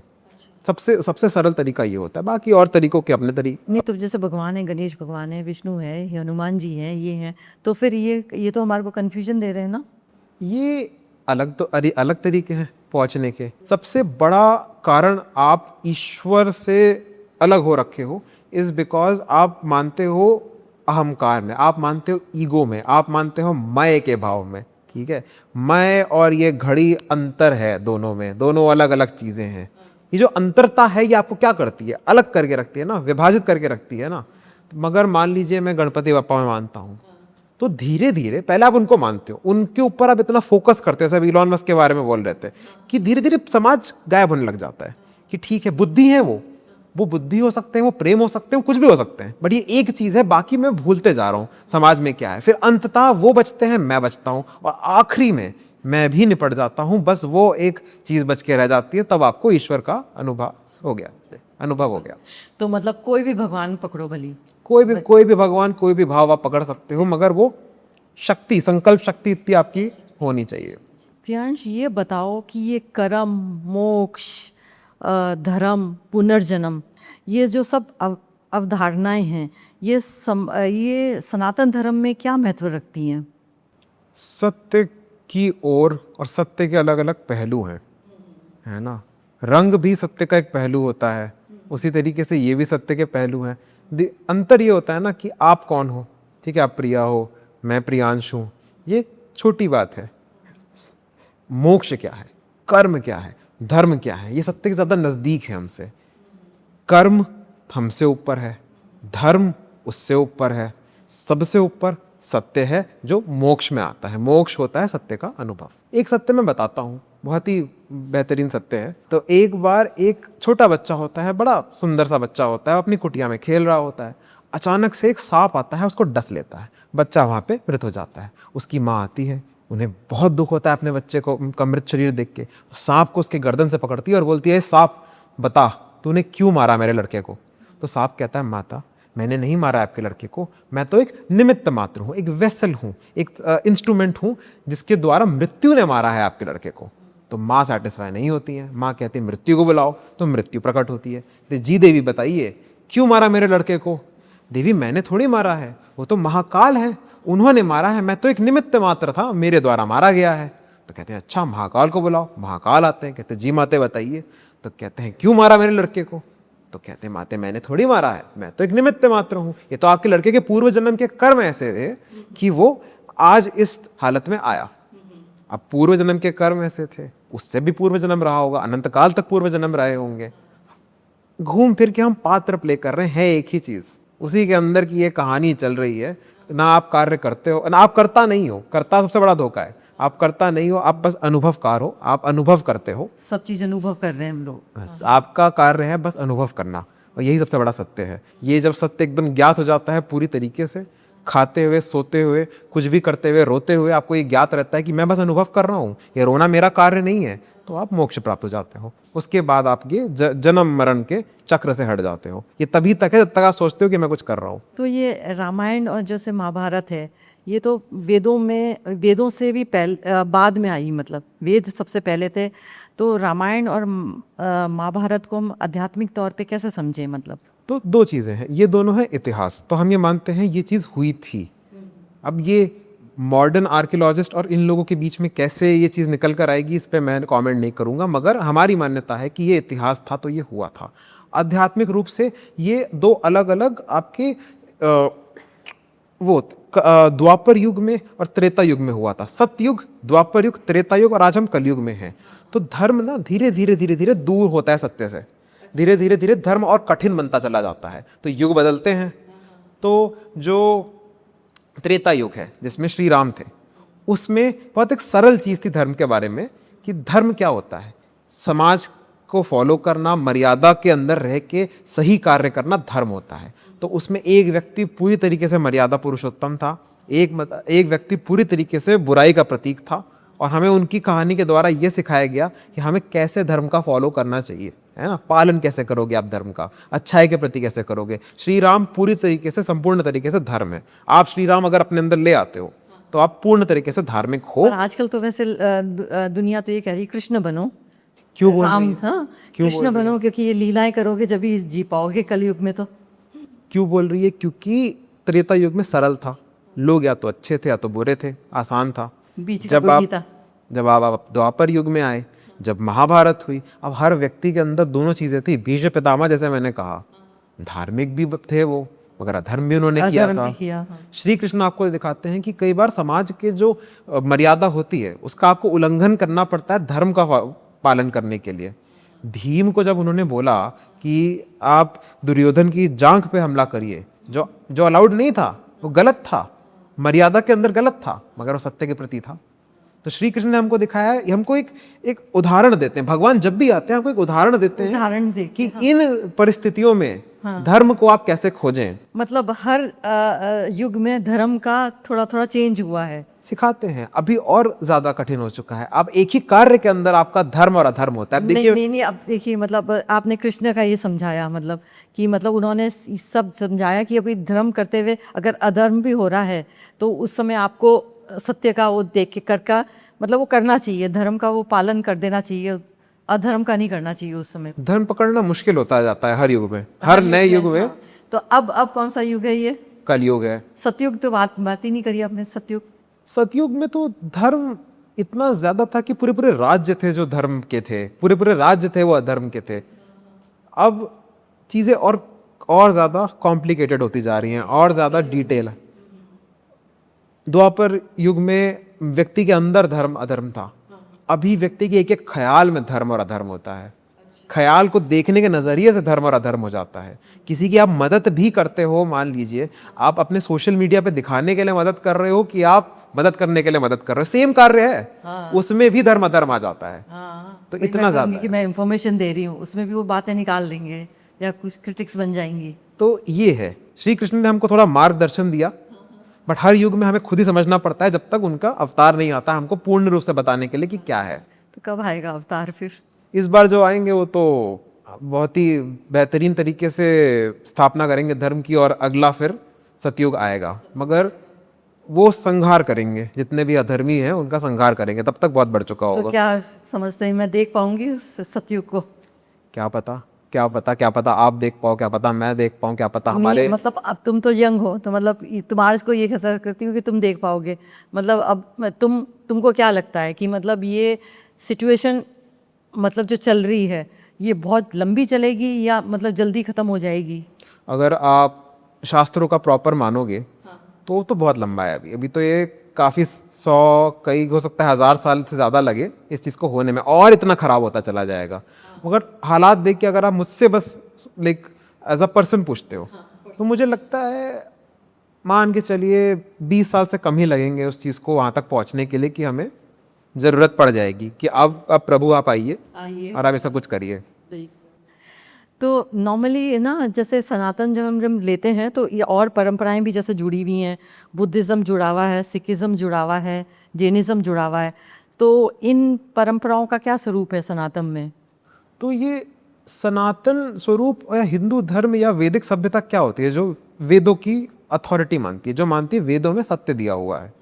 सबसे सबसे सरल तरीका ये होता है, बाकी और तरीकों के अपने तरीके। नहीं तो जैसे भगवान है, गणेश भगवान है, विष्णु है, ये हनुमान जी हैं, ये हैं, तो फिर ये तो हमारे को कन्फ्यूजन दे रहे हैं ना। ये अलग तो अरे अलग तरीके हैं पहुंचने के। सबसे बड़ा कारण आप ईश्वर से अलग हो रखे हो इज बिकॉज आप मानते हो अहंकार में, आप मानते हो ईगो में, आप मानते हो मैं के भाव में। ठीक है, मैं और ये घड़ी अंतर है दोनों में, दोनों अलग अलग चीजें हैं। ये जो अंतरता है ये आपको क्या करती है, अलग करके रखती है ना, विभाजित करके रखती है ना। मगर मान लीजिए मैं गणपति बप्पा में मानता हूँ, तो धीरे धीरे पहले आप उनको मानते हो, उनके ऊपर आप इतना फोकस करते हो, सब इलॉन मस्क के बारे में बोल रहे थे कि धीरे धीरे समाज गायब होने लग जाता है कि ठीक है बुद्धि है, वो बुद्धि हो सकते हैं, वो प्रेम हो सकते हैं, कुछ भी हो सकते हैं, बट ये एक चीज है, बाकी मैं भूलते जा रहा हूँ समाज में क्या है। फिर अंततः वो बचते हैं, मैं बचता हूँ, और आखिरी में मैं भी निपट जाता हूँ, बस वो एक चीज बच के रह जाती है, तब आपको ईश्वर का अनुभव हो गया। तो मतलब कोई भी भगवान पकड़ो भली, कोई भी भगवान, कोई भी भाव आप पकड़ सकते हो, मगर वो शक्ति, संकल्प शक्ति इतनी आपकी होनी चाहिए। प्रियांश ये बताओ कि ये कर्म, मोक्ष, धर्म, पुनर्जन्म, ये जो सब अवधारणाएं हैं, ये सनातन धर्म में क्या महत्व रखती हैं? सत्य की ओर और सत्य के अलग अलग पहलू हैं, है ना। रंग भी सत्य का एक पहलू होता है, उसी तरीके से ये भी सत्य के पहलू हैं। अंतर ये होता है ना कि आप कौन हो। ठीक है, आप प्रिया हो, मैं प्रियांश हूँ, ये छोटी बात है। मोक्ष क्या है, कर्म क्या है, धर्म क्या है, ये सत्य के ज्यादा नजदीक है हमसे। कर्म हमसे ऊपर है, धर्म उससे ऊपर है, सबसे ऊपर सत्य है जो मोक्ष में आता है। मोक्ष होता है सत्य का अनुभव। एक सत्य मैं बताता हूँ, बहुत ही बेहतरीन सत्य है। तो एक बार एक छोटा बच्चा होता है, बड़ा सुंदर सा बच्चा होता है, अपनी कुटिया में खेल रहा होता है। अचानक से एक सांप आता है, उसको डस लेता है, बच्चा वहाँ पे मृत हो जाता है। उसकी माँ आती है, उन्हें बहुत दुख होता है अपने बच्चे को का मृत शरीर देख के। सांप को उसके गर्दन से पकड़ती है और बोलती है, सांप बता तूने क्यों मारा मेरे लड़के को। तो सांप कहता है, माता मैंने नहीं मारा आपके लड़के को, मैं तो एक निमित्त मात्र हूँ, एक वेसल हूँ, एक इंस्ट्रूमेंट हूँ जिसके द्वारा मृत्यु ने मारा है आपके लड़के को। तो माँ सेटिस्फाई नहीं होती है, माँ कहती है मृत्यु को बुलाओ, तो मृत्यु प्रकट होती है। तो जी देवी बताइए क्यों मारा मेरे लड़के को। देवी मैंने थोड़ी मारा है, वो तो महाकाल है, उन्होंने मारा है, मैं तो एक निमित्त मात्र था, मेरे द्वारा मारा गया है। तो कहते हैं अच्छा महाकाल को बुलाओ। महाकाल आते हैं, कहते जी माते बताइए। तो कहते हैं क्यों मारा मेरे लड़के को। तो कहते हैं माते मैंने थोड़ी मारा है, मैं तो एक निमित्त मात्र हूँ, ये तो आपके लड़के के पूर्व जन्म के कर्म ऐसे थे कि वो आज इस हालत में आया। अब पूर्व जन्म के कर्म ऐसे थे, उससे भी पूर्व जन्म रहा होगा, अनंत काल तक पूर्व जन्म रहे होंगे। घूम फिर के हम पात्र प्ले कर रहे हैं, एक ही चीज, उसी के अंदर की ये कहानी चल रही है। ना आप कार्य करते हो, ना आप करता नहीं हो। करता सबसे बड़ा धोखा है, आप करता नहीं हो, आप बस अनुभवकार हो, आप अनुभव करते हो। सब चीज अनुभव कर रहे हैं हम लोग, बस आपका कार्य है बस अनुभव करना, और यही सबसे बड़ा सत्य है। ये जब सत्य एकदम ज्ञात हो जाता है पूरी तरीके से, खाते हुए, सोते हुए, कुछ भी करते हुए, रोते हुए, आपको ये ज्ञात रहता है कि मैं बस अनुभव कर रहा हूँ, ये रोना मेरा कार्य नहीं है, तो आप मोक्ष प्राप्त हो जाते हो। उसके बाद आप ये जन्म मरण के चक्र से हट जाते हो। ये तभी तक है जब तक आप सोचते हो कि मैं कुछ कर रहा हूँ। तो ये रामायण और जैसे महाभारत है, ये तो वेदों से भी बाद में आई, मतलब वेद सबसे पहले थे। तो रामायण और महाभारत को हम आध्यात्मिक तौर पे कैसे समझें? मतलब तो दो चीज़ें हैं, ये दोनों है इतिहास, तो हम ये मानते हैं ये चीज़ हुई थी। अब ये मॉडर्न आर्कियोलॉजिस्ट और इन लोगों के बीच में कैसे ये चीज़ निकल कर आएगी, इस पे मैं कमेंट नहीं करूँगा, मगर हमारी मान्यता है कि ये इतिहास था तो ये हुआ था। आध्यात्मिक रूप से ये दो अलग अलग आपके द्वापर युग में और त्रेता युग में हुआ था। सतयुग, द्वापर युग, त्रेता युग, और आज हम कलयुग में हैं। तो धर्म ना धीरे धीरे धीरे धीरे दूर होता है सत्य से, धीरे धीरे धीरे धर्म और कठिन बनता चला जाता है। तो युग बदलते हैं। तो जो त्रेता युग है जिसमें श्री राम थे, उसमें बहुत एक सरल चीज़ थी धर्म के बारे में, कि धर्म क्या होता है, समाज को फॉलो करना, मर्यादा के अंदर रह के सही कार्य करना धर्म होता है। तो उसमें एक व्यक्ति पूरी तरीके से मर्यादा पुरुषोत्तम था, एक व्यक्ति पूरी तरीके से बुराई का प्रतीक था, और हमें उनकी कहानी के द्वारा ये सिखाया गया कि हमें कैसे धर्म का फॉलो करना चाहिए, है ना। पालन कैसे करोगे आप धर्म का, अच्छाई के प्रति कैसे करोगे। श्री राम पूरी तरीके से, संपूर्ण तरीके से धर्म है। आप श्री राम अगर अपने अंदर ले आते हो तो आप पूर्ण तरीके से धार्मिक हो। आजकल तो वैसे दुनिया तो ये कह रही कृष्ण बनो। क्यों बोल रही राम हैं? हाँ क्यों कृष्ण बनो, क्योंकि ये लीलाएं करोगे जब ही जी पाओगे कलयुग में। तो क्यों बोल रही है? क्योंकि त्रेता युग में सरल था, लोग या तो अच्छे थे या तो बुरे थे, आसान था। बीच का जब कोई आप गीता। जब आप द्वापर युग में आए, जब महाभारत हुई, अब हर व्यक्ति के अंदर दोनों चीजें थी। भीष्म पितामह, जैसे मैंने कहा, धार्मिक भी थे वो, मगर अधर्म भी उन्होंने किया अधर्म था। भी किया, हाँ। श्री कृष्ण आपको दिखाते हैं कि कई बार समाज के जो मर्यादा होती है उसका आपको उल्लंघन करना पड़ता है धर्म का पालन करने के लिए। भीम को जब उन्होंने बोला कि आप दुर्योधन की जांघ पे हमला करिए, जो जो अलाउड नहीं था, वो गलत था, मर्यादा के अंदर गलत था, मगर वो सत्य के प्रति था। तो श्री कृष्ण ने हमको दिखाया है, हमको एक एक उदाहरण देते हैं। भगवान जब भी आते हैं हमको एक उदाहरण देते हैं उदाहरण दे कि इन परिस्थितियों में धर्म को आप कैसे खोजें। मतलब हर युग में धर्म का थोड़ा थोड़ा चेंज हुआ है। सिखाते हैं। अभी और ज्यादा कठिन हो चुका है। अब एक ही कार्य के अंदर आपका धर्म और अधर्म होता है। अब नहीं देखिए, नहीं नहीं, अब देखिए मतलब आपने कृष्ण का ये समझाया, मतलब कि मतलब उन्होंने सब समझाया कि अभी धर्म करते हुए अगर अधर्म भी हो रहा है तो उस समय आपको सत्य का वो देख के कर का मतलब वो करना चाहिए, धर्म का वो पालन कर देना चाहिए, अधर्म का नहीं करना चाहिए उस समय। धर्म पकड़ना मुश्किल होता जाता है हर युग में, हर नए युग में। हाँ। तो अब कौन सा युग है ये? कलयुग है। सतयुग तो बात ही नहीं करी आपने। सतयुग, सतयुग में तो धर्म इतना ज्यादा था कि पूरे पूरे राज्य थे जो धर्म के थे, पूरे पूरे राज्य थे वो अधर्म के थे। अब चीजें और ज्यादा कॉम्प्लिकेटेड होती जा रही हैं, और ज्यादा डिटेल। द्वापर युग में व्यक्ति के अंदर धर्म अधर्म था। अभी व्यक्ति के एक एक ख्याल में धर्म और अधर्म होता है। ख्याल को देखने के नजरिए से धर्म और अधर्म हो जाता है। किसी की आप मदद भी करते हो, मान लीजिए आप अपने सोशल मीडिया पे दिखाने के लिए मदद कर रहे हो कि आप मदद करने के लिए मदद कर रहे हो, सेम कार्य है, उसमें भी धर्म अधर्म आ जाता है। तो भाई इतना मैं ज्यादा कहूँगी कि मैं इंफॉर्मेशन दे रही हूँ, उसमें भी वो बातें निकाल देंगे या कुछ क्रिटिक्स बन जाएंगी। तो ये है, श्री कृष्ण ने हमको थोड़ा मार्गदर्शन दिया, बट हर युग में हमें खुद ही समझना पड़ता है जब तक उनका अवतार नहीं आता हमको पूर्ण रूप से बताने के लिए कि क्या है। तो कब आएगा अवतार फिर? इस बार जो आएंगे वो तो बहुत ही बेहतरीन तरीके से स्थापना करेंगे धर्म की, और अगला फिर सतयुग आएगा, मगर वो संहार करेंगे, जितने भी अधर्मी हैं उनका संहार करेंगे। तब तक बहुत बढ़ चुका तो होगा। क्या समझते हैं मैं देख पाऊंगी उस सतयुग को? क्या पता, क्या पता, क्या पता आप देख पाओ, क्या पता मैं देख पाऊँ, क्या पता हमारे। नहीं, मतलब अब तुम तो यंग हो, तो मतलब तुम्हारे को ये कह करती हूँ कि तुम देख पाओगे। मतलब अब तुमको क्या लगता है कि मतलब ये सिचुएशन मतलब जो चल रही है ये बहुत लंबी चलेगी या मतलब जल्दी ख़त्म हो जाएगी? अगर आप शास्त्रों का प्रॉपर मानोगे तो बहुत लंबा है। अभी तो ये काफ़ी 100, कई हो सकता है 1000 साल से ज़्यादा लगे इस चीज़ को होने में, और इतना ख़राब होता चला जाएगा। मगर हालात देख के अगर आप मुझसे बस लाइक एज अ पर्सन पूछते हो, तो मुझे लगता है मान के चलिए 20 साल से कम ही लगेंगे उस चीज़ को वहाँ तक पहुँचने के लिए कि हमें ज़रूरत पड़ जाएगी कि अब प्रभु आप आइए और आप ऐसा कुछ करिए। तो नॉर्मली ना जैसे सनातन जब हम लेते हैं तो ये और परंपराएं भी जैसे जुड़ी हुई हैं, बुद्धिज़्म जुड़ा हुआ है, सिखिज़्म जुड़ा हुआ है, जैनिज़्म जुड़ा हुआ है। तो इन परंपराओं का क्या स्वरूप है सनातन में? तो ये सनातन स्वरूप या हिंदू धर्म या वैदिक सभ्यता क्या होती है? जो वेदों की अथॉरिटी मानती है, जो मानती है वेदों में सत्य दिया हुआ है।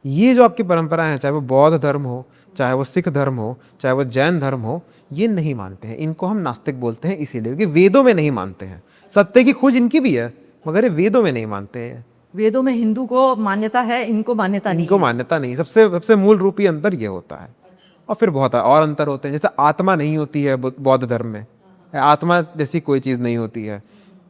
ये जो आपकी परंपराएं हैं, चाहे वो बौद्ध धर्म हो, चाहे वो सिख धर्म हो, चाहे वो जैन धर्म हो, ये नहीं मानते हैं। इनको हम नास्तिक बोलते हैं इसीलिए कि वेदों में नहीं मानते हैं। सत्य की खोज इनकी भी है, मगर ये वेदों में नहीं मानते हैं। वेदों में हिंदू को मान्यता है, इनको मान्यता नहीं इनको है। मान्यता नहीं। सबसे सबसे मूल रूपी अंतर ये होता है। और फिर बहुत और अंतर होते हैं, जैसे आत्मा नहीं होती है बौद्ध धर्म में, आत्मा जैसी कोई चीज़ नहीं होती है।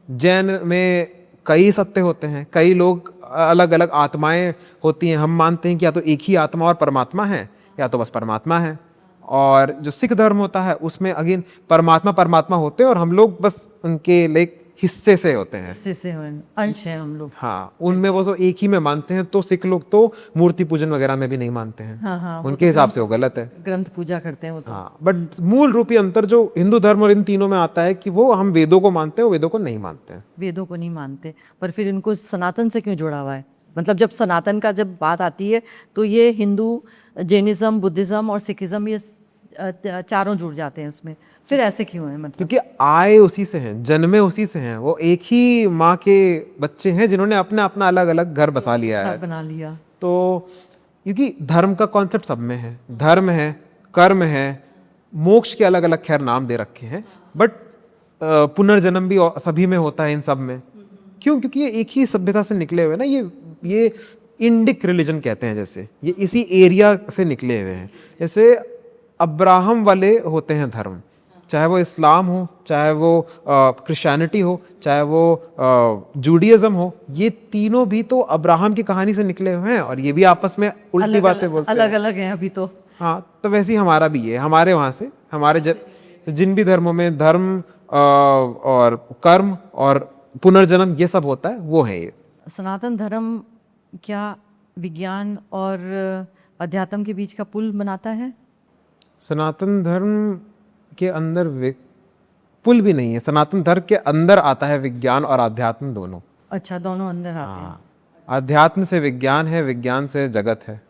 जैन में कई सत्य होते हैं, कई लोग अलग अलग आत्माएं होती हैं। हम मानते हैं कि या तो एक ही आत्मा और परमात्मा है, या तो बस परमात्मा है। और जो सिख धर्म होता है उसमें अगेन परमात्मा परमात्मा होते हैं, और हम लोग बस उनके लाइक हिस्से से होते हैं, हिस्से से अंश है हम लोग। हाँ, उनमें वो जो एक ही में मानते हैं। तो सिख लोग तो मूर्ति पूजन वगैरह में भी नहीं मानते हैं। हाँ, उनके हिसाब से वो गलत है। ग्रंथ पूजा करते हैं वो तो। हाँ, बट मूल रूपी अंतर जो हिंदू धर्म और इन तीनों में आता है कि वो हम वेदों को मानते हैं, वेदों को नहीं मानते हैं। वेदों को नहीं मानते, पर फिर इनको सनातन से क्यों जोड़ा हुआ है? मतलब जब सनातन का जब बात आती है तो ये हिंदू, जैनिज्म, बुद्धिज्म और सिखिज्म ये चारों जुड़ जाते हैं उसमें। फिर ऐसे क्यों है? मतलब क्योंकि आए उसी से हैं, जन्मे उसी से हैं। वो एक ही माँ के बच्चे हैं जिन्होंने अपना अपना अलग अलग घर बसा लिया है, बना लिया। तो क्योंकि धर्म का कॉन्सेप्ट सब में है। धर्म है, कर्म है, मोक्ष के अलग अलग खैर नाम दे रखे हैं, बट पुनर्जन्म भी सभी में होता है इन सब में। क्यों? क्योंकि ये एक ही सभ्यता से निकले हुए ना, ये इंडिक रिलीजन कहते हैं, जैसे ये इसी एरिया से निकले हुए हैं। जैसे अब्राहम वाले होते हैं धर्म, चाहे वो इस्लाम हो, चाहे वो क्रिश्चियनिटी हो, चाहे वो जूडियज्म हो, ये तीनों भी तो अब्राहम की कहानी से निकले हुए हैं, और ये भी आपस में उल्टी बातें बोलते हैं। अलग अलग हैं अभी तो। हाँ, तो वैसे ही हमारा भी है, हमारे वहाँ से जिन भी धर्मों में धर्म और कर्म और पुनर्जन्म ये सब होता है, वो है ये। सनातन धर्म क्या विज्ञान और अध्यात्म के बीच का पुल बनाता है? सनातन धर्म के अंदर पुल भी नहीं है, सनातन धर्म के अंदर आता है विज्ञान और अध्यात्म दोनों। अच्छा, दोनों अंदर आते हैं। हाँ, अध्यात्म से विज्ञान है, विज्ञान से जगत है,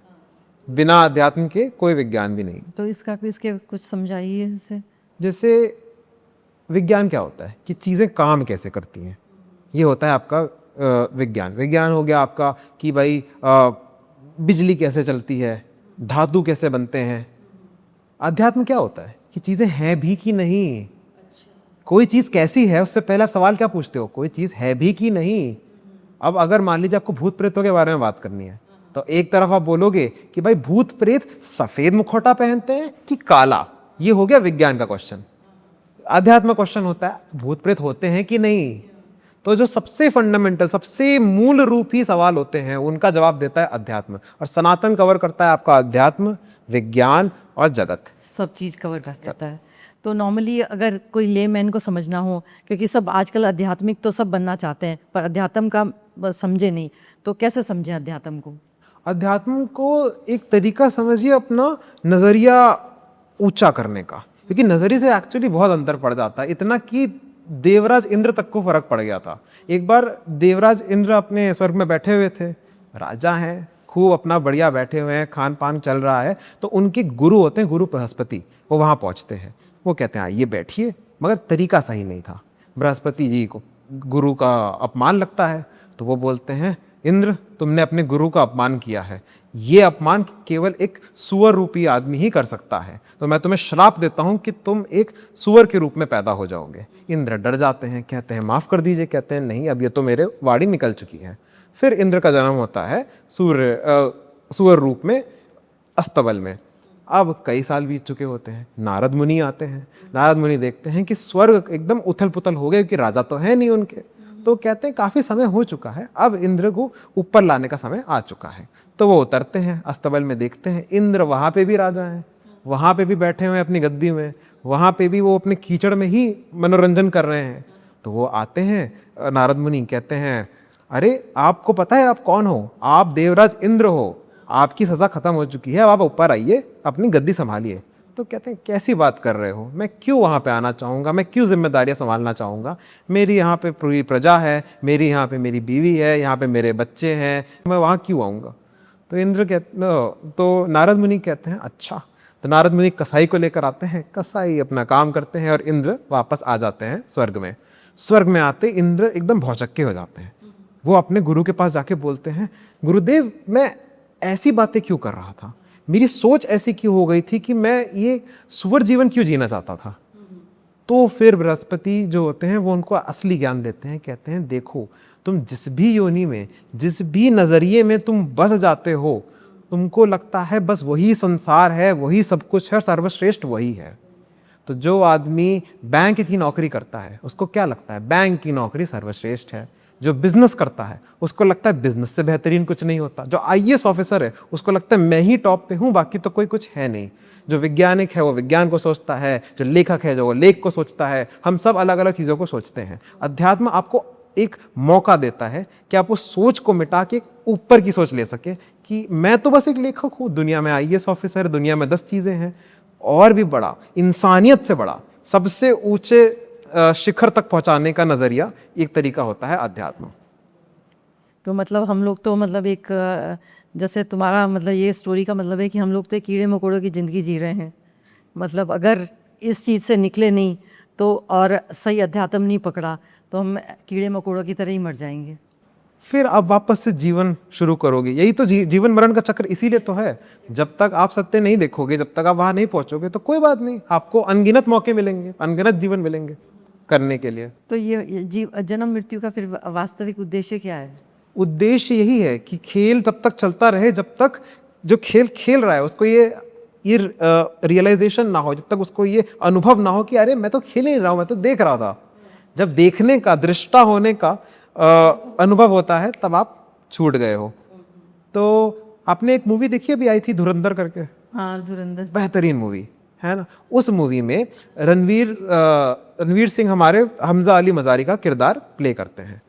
बिना अध्यात्म के कोई विज्ञान भी नहीं। तो इसके कुछ समझाइए इसे। जैसे विज्ञान क्या होता है कि चीज़ें काम कैसे करती हैं, ये होता है आपका विज्ञान। विज्ञान हो गया आपका कि भाई बिजली कैसे चलती है, धातु कैसे बनते हैं। अध्यात्म क्या होता है कि चीज़ें हैं भी कि नहीं। कोई चीज़ कैसी है उससे पहले आप सवाल क्या पूछते हो, कोई चीज़ है भी कि नहीं। अब अगर मान लीजिए आपको भूत प्रेतों के बारे में बात करनी है, तो एक तरफ आप बोलोगे कि भाई भूत प्रेत सफ़ेद मुखौटा पहनते हैं कि काला, ये हो गया विज्ञान का क्वेश्चन। अध्यात्म क्वेश्चन होता है भूत प्रेत होते हैं कि नहीं। तो जो सबसे फंडामेंटल, सबसे मूल रूपी सवाल होते हैं, उनका जवाब देता है अध्यात्म। और सनातन कवर करता है आपका अध्यात्म, विज्ञान और जगत, सब चीज़ कवर कर जाता है। तो नॉर्मली अगर कोई लेमैन को समझना हो, क्योंकि सब आजकल आध्यात्मिक तो सब बनना चाहते हैं पर अध्यात्म का समझे नहीं, तो कैसे समझें अध्यात्म को? अध्यात्म को एक तरीका समझिए अपना नज़रिया ऊंचा करने का, क्योंकि नज़रिए से एक्चुअली बहुत अंतर पड़ जाता है। इतना कि देवराज इंद्र तक को फर्क पड़ गया था। एक बार देवराज इंद्र अपने स्वर्ग में बैठे हुए थे, राजा हैं, खूब अपना बढ़िया बैठे हुए हैं, खान पान चल रहा है, तो उनके गुरु होते हैं गुरु बृहस्पति, वो वहाँ पहुँचते हैं। वो कहते हैं आइए बैठिए, मगर तरीका सही नहीं था। बृहस्पति जी को गुरु का अपमान लगता है, तो वो बोलते हैं इंद्र तुमने अपने गुरु का अपमान किया है, ये अपमान केवल एक सुअर रूपी आदमी ही कर सकता है, तो मैं तुम्हें श्राप देता हूं कि तुम एक सुअर के रूप में पैदा हो जाओगे। इंद्र डर जाते हैं, कहते हैं माफ़ कर दीजिए, कहते हैं नहीं अब ये तो मेरे वाणी निकल चुकी है। फिर इंद्र का जन्म होता है सुअर रूप में अस्तबल में। अब कई साल बीत चुके होते हैं, नारद मुनि आते हैं। नारद मुनि देखते हैं कि स्वर्ग एकदम उथल पुथल हो गए, क्योंकि राजा तो है नहीं उनके, तो कहते हैं काफ़ी समय हो चुका है, अब इंद्र को ऊपर लाने का समय आ चुका है। तो वो उतरते हैं, अस्तबल में देखते हैं इंद्र वहाँ पे भी राजा हैं, वहाँ पे भी बैठे हुए हैं अपनी गद्दी में, वहाँ पे भी वो अपने कीचड़ में ही मनोरंजन कर रहे हैं। तो वो आते हैं, नारद मुनि कहते हैं अरे आपको पता है आप कौन हो, आप देवराज इंद्र हो, आपकी सज़ा खत्म हो चुकी है, अब आप ऊपर आइए, अपनी गद्दी संभालिए। तो कहते हैं कैसी बात कर रहे हो, मैं क्यों वहाँ पे आना चाहूँगा, मैं क्यों जिम्मेदारियाँ संभालना चाहूँगा, मेरी यहाँ पे पूरी प्रजा है, मेरी यहाँ पे मेरी बीवी है, यहाँ पे मेरे बच्चे हैं, मैं वहाँ क्यों आऊँगा। तो नारद मुनि कहते हैं अच्छा। तो नारद मुनि कसाई को लेकर आते हैं, कसाई अपना काम करते हैं और इंद्र वापस आ जाते हैं स्वर्ग में। स्वर्ग में आते इंद्र एकदम भौचक्के हो जाते हैं। वो अपने गुरु के पास जाके बोलते हैं गुरुदेव मैं ऐसी बातें क्यों कर रहा था, मेरी सोच ऐसी क्यों हो गई थी कि मैं ये सुअर जीवन क्यों जीना चाहता था। तो फिर बृहस्पति जो होते हैं वो उनको असली ज्ञान देते हैं, कहते हैं देखो तुम जिस भी योनि में, जिस भी नज़रिए में तुम बस जाते हो, तुमको लगता है बस वही संसार है, वही सब कुछ है, सर्वश्रेष्ठ वही है। तो जो आदमी बैंक की नौकरी करता है उसको क्या लगता है, बैंक की नौकरी सर्वश्रेष्ठ है। जो बिजनेस करता है उसको लगता है बिजनेस से बेहतरीन कुछ नहीं होता। जो आईएएस ऑफिसर है उसको लगता है मैं ही टॉप पे हूँ, बाकी तो कोई कुछ है नहीं। जो वैज्ञानिक है वो विज्ञान को सोचता है, जो लेखक है जो वो लेख को सोचता है। हम सब अलग अलग चीज़ों को सोचते हैं। अध्यात्म आपको एक मौका देता है कि आप उस सोच को मिटा के ऊपर की सोच ले सके कि मैं तो बस एक लेखक हूँ, दुनिया में आईएएस ऑफिसर, दुनिया में 10 चीज़ें हैं, और भी बड़ा, इंसानियत से बड़ा, सबसे ऊंचे शिखर तक पहुंचाने का नजरिया एक तरीका होता है अध्यात्म। तो मतलब हम लोग तो मतलब एक जैसे तुम्हारा मतलब ये स्टोरी का मतलब है कि हम लोग तो कीड़े मकोड़ों की ज़िंदगी जी रहे हैं। मतलब अगर इस चीज़ से निकले नहीं तो, और सही अध्यात्म नहीं पकड़ा, तो हम कीड़े मकोड़ों की तरह ही मर जाएंगे। फिर आप वापस से जीवन शुरू करोगे। यही तो जीवन मरण का चक्र इसीलिए तो है। जब तक आप सत्य नहीं देखोगे, जब तक आप वहां नहीं पहुंचोगे, तो कोई बात नहीं, आपको अनगिनत मौके मिलेंगे, अनगिनत जीवन मिलेंगे करने के लिए। तो ये जन्म मृत्यु का फिर वास्तविक उद्देश्य क्या है? उद्देश्य यही है कि खेल तब तक चलता रहे जब तक जो खेल खेल रहा है उसको ये रियलाइजेशन ना हो, जब तक उसको ये अनुभव ना हो कि अरे मैं तो खेल ही नहीं रहा हूँ, मैं तो देख रहा था। जब देखने का, दृष्टा होने का अनुभव होता है, तब आप छूट गए हो। तो आपने एक मूवी देखी अभी आई थी धुरंधर करके? हाँ, धुरंधर बेहतरीन मूवी है ना। उस मूवी में रणवीर सिंह हमारे हमजा अली मज़ारी का किरदार प्ले करते हैं।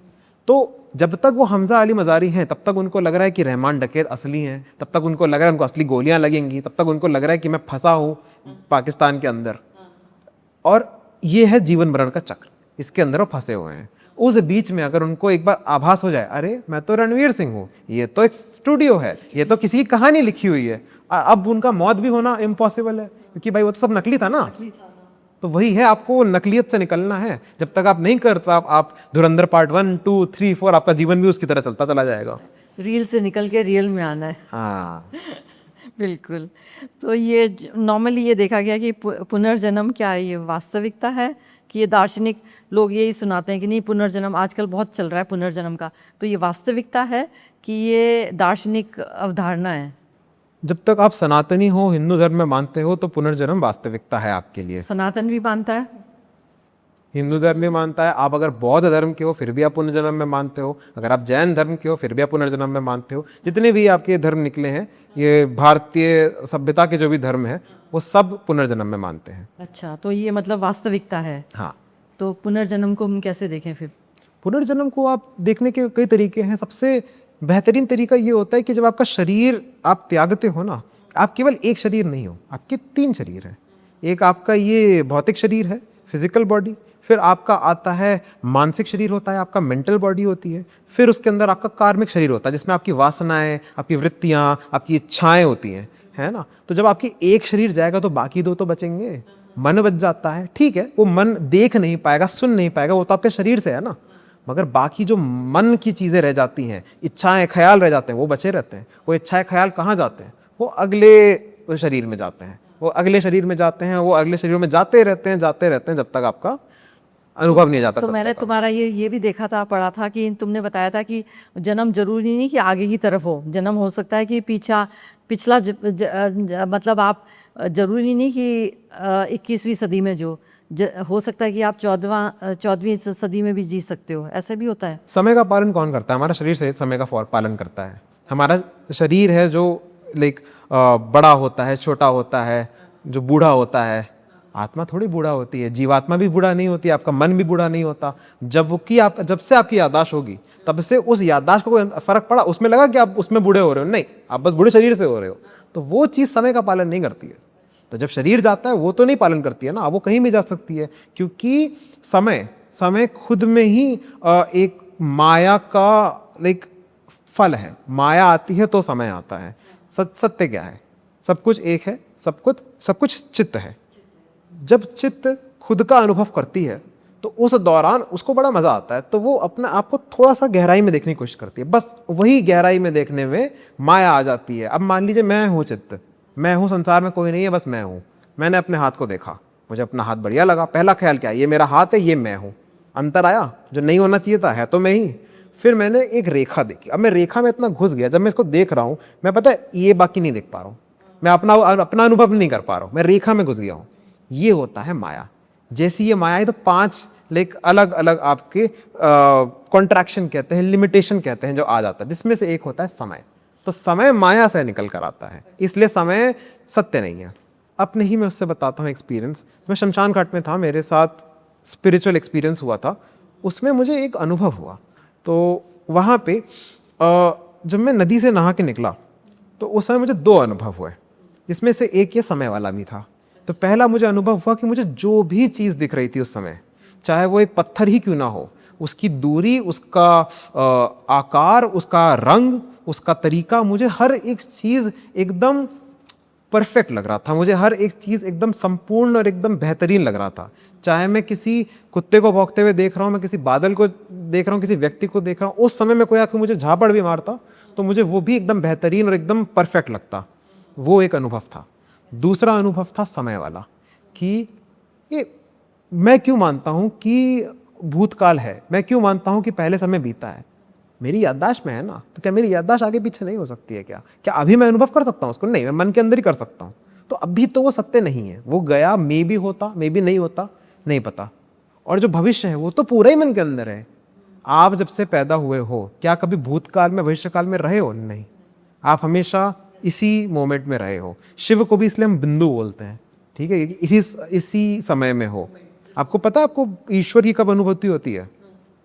तो जब तक वो हमजा अली मज़ारी हैं तब तक उनको लग रहा है कि रहमान डकैत असली हैं, तब तक उनको लग रहा है उनको असली गोलियां लगेंगी, तब तक उनको लग रहा है कि मैं फंसा हूँ पाकिस्तान के अंदर। और ये है जीवन मरण का चक्र, इसके अंदर वो फंसे हुए हैं। उस बीच में अगर उनको एक बार आभास हो जाए, अरे मैं तो रणवीर सिंह हूँ, ये तो एक स्टूडियो है, ये तो किसी की कहानी लिखी हुई है, अब उनका मौत भी होना इम्पॉसिबल है, क्योंकि भाई वो तो सब नकली था ना। तो वही है, आपको नकलियत से निकलना है। जब तक आप नहीं करता, आप धुरंधर पार्ट 1, 2, 3, 4, आपका जीवन भी उसकी तरह चलता चला जाएगा। रील से निकल के रियल में आना है। हाँ बिल्कुल। तो ये नॉर्मली ये देखा गया कि पुनर्जन्म क्या है, ये वास्तविकता है कि ये दार्शनिक लोग यही सुनाते हैं कि नहीं पुनर्जन्म, आजकल बहुत चल रहा है पुनर्जन्म का, तो ये वास्तविकता है कि ये दार्शनिक अवधारणा है? जब तक आप सनातनी हो, हिंदू धर्म में मानते हो, तो पुनर्जन्म वास्तविकता है आपके लिए। सनातन भी मानता है, हिंदू धर्म भी मानता है। आप अगर बौद्ध धर्म के हो फिर भी आप पुनर्जन्म में मानते हो, अगर आप जैन धर्म के हो फिर भी आप पुनर्जन्म में मानते हो। जितने भी आपके धर्म निकले हैं, ये भारतीय सभ्यता के जो भी धर्म है, वो सब पुनर्जन्म में मानते हैं। अच्छा, तो ये मतलब वास्तविकता है। हाँ, तो पुनर्जन्म को हम कैसे देखें फिर? पुनर्जन्म को आप देखने के कई तरीके हैं। सबसे बेहतरीन तरीका ये होता है कि जब आपका शरीर आप त्यागते हो ना, आप केवल एक शरीर नहीं हो, आपके 3 शरीर हैं। एक आपका ये भौतिक शरीर है, फिजिकल बॉडी, फिर आपका आता है मानसिक शरीर होता है, आपका मेंटल बॉडी होती है, फिर उसके अंदर आपका कार्मिक शरीर होता है जिसमें आपकी वासनाएं, आपकी वृत्तियां, आपकी इच्छाएं होती हैं, है ना। तो जब आपकी एक शरीर जाएगा तो बाकी 2 तो बचेंगे। मन बच जाता है, ठीक है, वो मन देख नहीं पाएगा, सुन नहीं पाएगा, वो तो आपके शरीर से है ना, मगर बाकी जो मन की चीज़ें रह जाती हैं, इच्छाएं ख्याल रह जाते हैं, वो बचे रहते हैं। वो इच्छाएं ख्याल कहाँ जाते हैं? वो अगले शरीर में जाते हैं, वो अगले शरीर में जाते हैं, वो अगले शरीर में जाते रहते हैं जब तक आपका अनुभव नहीं जाता। तो मैंने तुम्हारा ये भी देखा था, पढ़ा था कि तुमने बताया था कि जन्म जरूरी नहीं कि आगे की तरफ हो, जन्म हो सकता है कि पिछला मतलब आप जरूरी नहीं कि 21वीं सदी में हो सकता है कि आप 14वीं सदी में भी जी सकते हो, ऐसे भी होता है। समय का पालन कौन करता है? हमारा शरीर से समय का पालन करता है। हमारा शरीर है जो बड़ा होता है, छोटा होता है, जो बूढ़ा होता है। आत्मा थोड़ी बूढ़ा होती है, जीवात्मा भी बूढ़ा नहीं होती, आपका मन भी बूढ़ा नहीं होता। जब से आपकी याददाश्त होगी, तब से उस याददाश्त को कोई फर्क पड़ा? उसमें लगा कि आप उसमें बूढ़े हो रहे हो? नहीं, आप बस बूढ़े शरीर से हो रहे हो। तो वो चीज़ समय का पालन नहीं करती है। तो जब शरीर जाता है वो तो नहीं पालन करती है ना, वो कहीं भी जा सकती है, क्योंकि समय खुद में ही एक माया का फल है। माया आती है तो समय आता है। सत्य क्या है? सब कुछ एक है, सब कुछ चित्त है। जब चित्त खुद का अनुभव करती है तो उस दौरान उसको बड़ा मजा आता है, तो वो अपने आप को थोड़ा सा गहराई में देखने की कोशिश करती है। बस वही गहराई में देखने में माया आ जाती है। अब मान लीजिए मैं हूँ चित्त, मैं हूँ, संसार में कोई नहीं है, बस मैं हूँ। मैंने अपने हाथ को देखा, मुझे अपना हाथ बढ़िया लगा। पहला ख्याल क्या है? ये मेरा हाथ है, ये मैं हूँ। अंतर आया? जो नहीं होना चाहिए था है तो मैं ही। फिर मैंने एक रेखा देखी, अब मैं रेखा में इतना घुस गया, जब मैं इसको देख रहा हूँ, मैं पता है ये बाकी नहीं देख पा रहा हूँ, मैं अपना अनुभव नहीं कर पा रहा हूँ, मैं रेखा में घुस गया हूँ। ये होता है माया। जैसी ये माया है तो 5 अलग अलग आपके कॉन्ट्रैक्शन कहते हैं, लिमिटेशन कहते हैं, जो आ जाता है, जिसमें से एक होता है समय। तो समय माया से निकल कर आता है, इसलिए समय सत्य नहीं है। अपने ही मैं उससे बताता हूँ एक्सपीरियंस। मैं शमशान घाट में था, मेरे साथ स्पिरिचुअल एक्सपीरियंस हुआ था। उसमें मुझे एक अनुभव हुआ। तो वहाँ पे जब मैं नदी से नहा के निकला तो उस समय मुझे 2 अनुभव हुए, जिसमें से एक ये समय वाला भी था। तो पहला मुझे अनुभव हुआ कि मुझे जो भी चीज़ दिख रही थी उस समय, चाहे वो एक पत्थर ही क्यों ना हो, उसकी दूरी, उसका आकार, उसका रंग, उसका तरीका, मुझे हर एक चीज़ एकदम परफेक्ट लग रहा था, मुझे हर एक चीज़ एकदम संपूर्ण और एकदम बेहतरीन लग रहा था। चाहे मैं किसी कुत्ते को भौंकते हुए देख रहा हूँ, मैं किसी बादल को देख रहा हूँ, किसी व्यक्ति को देख रहा हूँ, उस समय में कोई आके मुझे झापड़ भी मारता तो मुझे वो भी एकदम बेहतरीन और एकदम परफेक्ट लगता। वो एक अनुभव था। दूसरा अनुभव था समय वाला, कि ये मैं क्यों मानता हूँ कि भूतकाल है, मैं क्यों मानता हूँ कि पहले समय बीता है। मेरी याददाश्त में है ना, तो क्या मेरी याददाश्त आगे पीछे नहीं हो सकती है? क्या अभी मैं अनुभव कर सकता हूँ उसको? नहीं, मैं मन के अंदर ही कर सकता हूँ। तो अभी तो वो सत्य नहीं है, वो गया, मे भी होता, मे भी नहीं होता, नहीं पता। और जो भविष्य है वो तो पूरा ही मन के अंदर है। आप जब से पैदा हुए हो, क्या कभी भूतकाल में, भविष्यकाल में रहे हो? नहीं, आप हमेशा इसी मोमेंट में रहे हो। शिव को भी इसलिए हम बिंदु बोलते हैं, ठीक है, इसी समय में हो। आपको पता है आपको ईश्वर की कब अनुभूति होती है?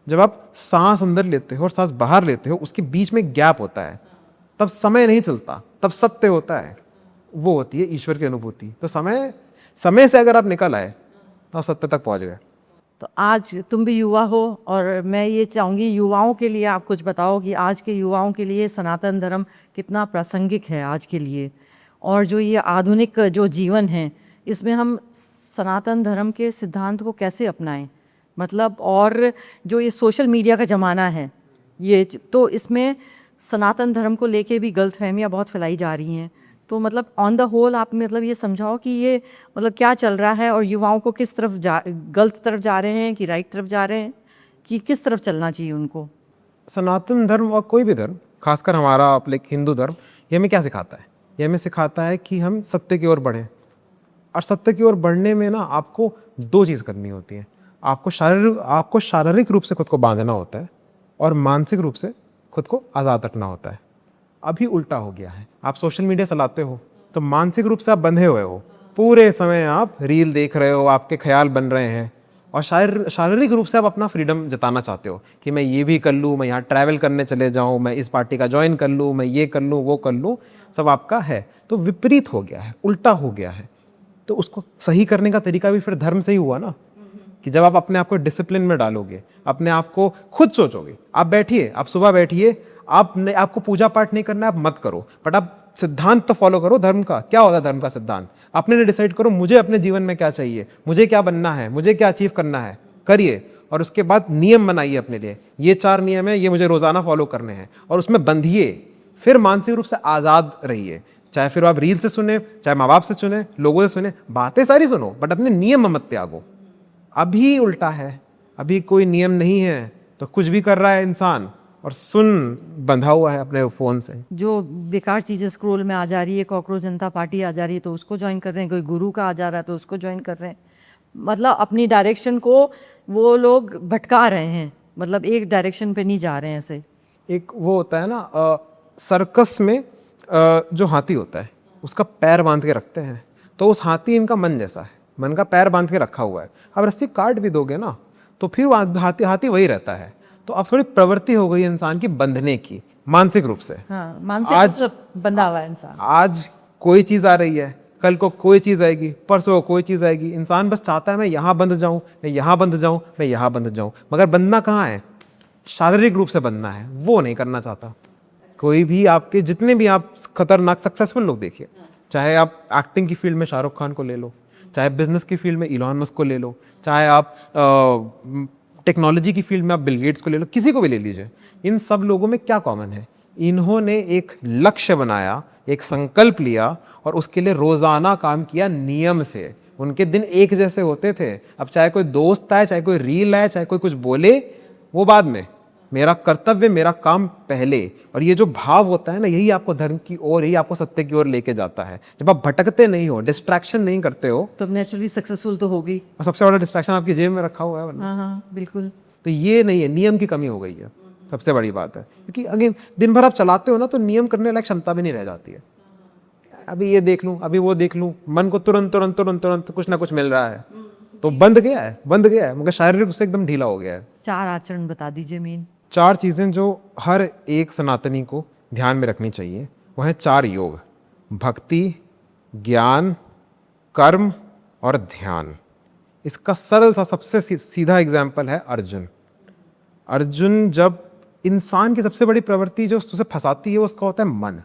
जब आप सांस अंदर लेते हो और सांस बाहर लेते हो, उसके बीच में गैप होता है, तब समय नहीं चलता, तब सत्य होता है। वो होती है ईश्वर की अनुभूति। तो समय से अगर आप निकल आए तो आप सत्य तक पहुंच गए। तो आज तुम भी युवा हो, और मैं ये चाहूँगी युवाओं के लिए आप कुछ बताओ कि आज के युवाओं के लिए सनातन धर्म कितना प्रासंगिक है आज के लिए, और जो ये आधुनिक जो जीवन है इसमें हम सनातन धर्म के सिद्धांत को कैसे अपनाएं। मतलब, और जो ये सोशल मीडिया का ज़माना है, ये तो इसमें सनातन धर्म को लेके भी गलतफहमियां बहुत फैलाई जा रही हैं। तो मतलब ऑन द होल आप मतलब ये समझाओ कि ये मतलब क्या चल रहा है, और युवाओं को किस तरफ गलत तरफ जा रहे हैं कि राइट तरफ जा रहे हैं, कि किस तरफ चलना चाहिए उनको। सनातन धर्म और कोई भी धर्म, खासकर हमारा लाइक हिंदू धर्म, ये हमें क्या सिखाता है? ये हमें सिखाता है कि हम सत्य की ओर बढ़ें। और सत्य की ओर बढ़ने में ना आपको दो चीज़ करनी होती है। आपको शारीरिक रूप से खुद को बांधना होता है, और मानसिक रूप से खुद को आज़ाद रखना होता है। अभी उल्टा हो गया है। आप सोशल मीडिया चलाते हो तो मानसिक रूप से आप बंधे हुए हो, पूरे समय आप रील देख रहे हो, आपके ख्याल बन रहे हैं, और शारीरिक रूप से आप अपना फ्रीडम जताना चाहते हो कि मैं ये भी कर लूँ, मैं यहाँ ट्रैवल करने चले जाऊँ, मैं इस पार्टी का ज्वाइन कर लूँ, मैं ये कर लूँ, वो कर लूँ, सब आपका है। तो विपरीत हो गया है, उल्टा हो गया है। तो उसको सही करने का तरीका भी फिर धर्म से ही हुआ ना, कि जब आप अपने आप को डिसिप्लिन में डालोगे, अपने आप को खुद सोचोगे। आप बैठिए, आप सुबह बैठिए, आपको पूजा पाठ नहीं करना है, आप मत करो, बट आप सिद्धांत तो फॉलो करो धर्म का। क्या होता है धर्म का सिद्धांत? अपने लिए डिसाइड करो मुझे अपने जीवन में क्या चाहिए, मुझे क्या बनना है, मुझे क्या अचीव करना है, करिए। और उसके बाद नियम बनाइए अपने लिए, ये 4 नियम है, ये मुझे रोजाना फॉलो करने हैं, और उसमें बंधिए। फिर मानसिक रूप से आज़ाद रहिए। चाहे फिर आप रील से सुने, चाहे माँ बाप से सुने, लोगों से सुने, बातें सारी सुनो, बट अपने नियम मत त्यागो। अभी उल्टा है, अभी कोई नियम नहीं है, तो कुछ भी कर रहा है इंसान, और सुन बंधा हुआ है अपने फ़ोन से। जो बेकार चीज़ें स्क्रोल में आ जा रही है, कॉकरोच जनता पार्टी आ जा रही है तो उसको ज्वाइन कर रहे हैं, कोई गुरु का आ जा रहा है तो उसको ज्वाइन कर रहे हैं। मतलब अपनी डायरेक्शन को वो लोग भटका रहे हैं, मतलब एक डायरेक्शन पे नहीं जा रहे हैं ऐसे। एक वो होता है ना, सर्कस में जो हाथी होता है उसका पैर बांध के रखते हैं, तो उस हाथी इनका मन जैसा है, मन का पैर बांध के रखा हुआ है। अब रस्सी काट भी दोगे ना तो फिर वो हाथी वही रहता है। तो अब थोड़ी प्रवृत्ति हो गई इंसान की बंधने की, मानसिक रूप से। हाँ, मानसिक रूप से बंधा हुआ है इंसान। आज कोई चीज़ आ रही है, कल को कोई चीज़ आएगी, परसों कोई चीज़ आएगी। इंसान बस चाहता है मैं यहाँ बंध जाऊँ, मैं यहाँ बंध जाऊँ, मैं यहाँ बंध जाऊँ, मगर बंधना कहाँ है? शारीरिक रूप से बंधना है, वो नहीं करना चाहता कोई भी। आपके जितने भी आप खतरनाक सक्सेसफुल लोग देखिए, चाहे आप एक्टिंग की फील्ड में शाहरुख खान को ले लो, चाहे बिजनेस की फील्ड में इलॉन मस्क को ले लो, चाहे आप टेक्नोलॉजी की फील्ड में आप बिल गेट्स को ले लो, किसी को भी ले लीजिए। इन सब लोगों में क्या कॉमन है? इन्होंने एक लक्ष्य बनाया, एक संकल्प लिया, और उसके लिए रोजाना काम किया नियम से। उनके दिन एक जैसे होते थे। अब चाहे कोई दोस्त आए, चाहे कोई रील आए, चाहे कोई कुछ बोले, वो बाद में, मेरा कर्तव्य, मेरा काम पहले। और ये जो भाव होता है ना, यही आपको धर्म की ओर, यही आपको सत्य की ओर लेके जाता है। जब आप भटकते नहीं हो, डिस्ट्रैक्शन नहीं करते हो, तो नेचुरली सक्सेसफुल तो होगी। और सबसे बड़ा डिस्ट्रैक्शन आपकी जेब में रखा हुआ है वरना। हाँ हाँ बिल्कुल। तो ये नहीं है, नियम की कमी हो गई है, सबसे बड़ी बात है। क्योंकि अगेन दिन भर आप चलाते हो ना, तो नियम करने लायक क्षमता भी नहीं रह जाती है। अभी ये देख लूं, अभी वो देख लूं, मन को तुरंत तुरंत तुरंत तुरंत कुछ ना कुछ मिल रहा है, तो बंध गया है, मगर शारीरिक रूप से एकदम ढीला हो गया है। 4 आचरण बता दीजिए मेन। 4 चीज़ें जो हर एक सनातनी को ध्यान में रखनी चाहिए, वह है 4 योग: भक्ति, ज्ञान, कर्म और ध्यान। इसका सरल सा सबसे सीधा एग्जाम्पल है अर्जुन। अर्जुन, जब इंसान की सबसे बड़ी प्रवृत्ति जो उसे फंसाती है, उसका होता है मन।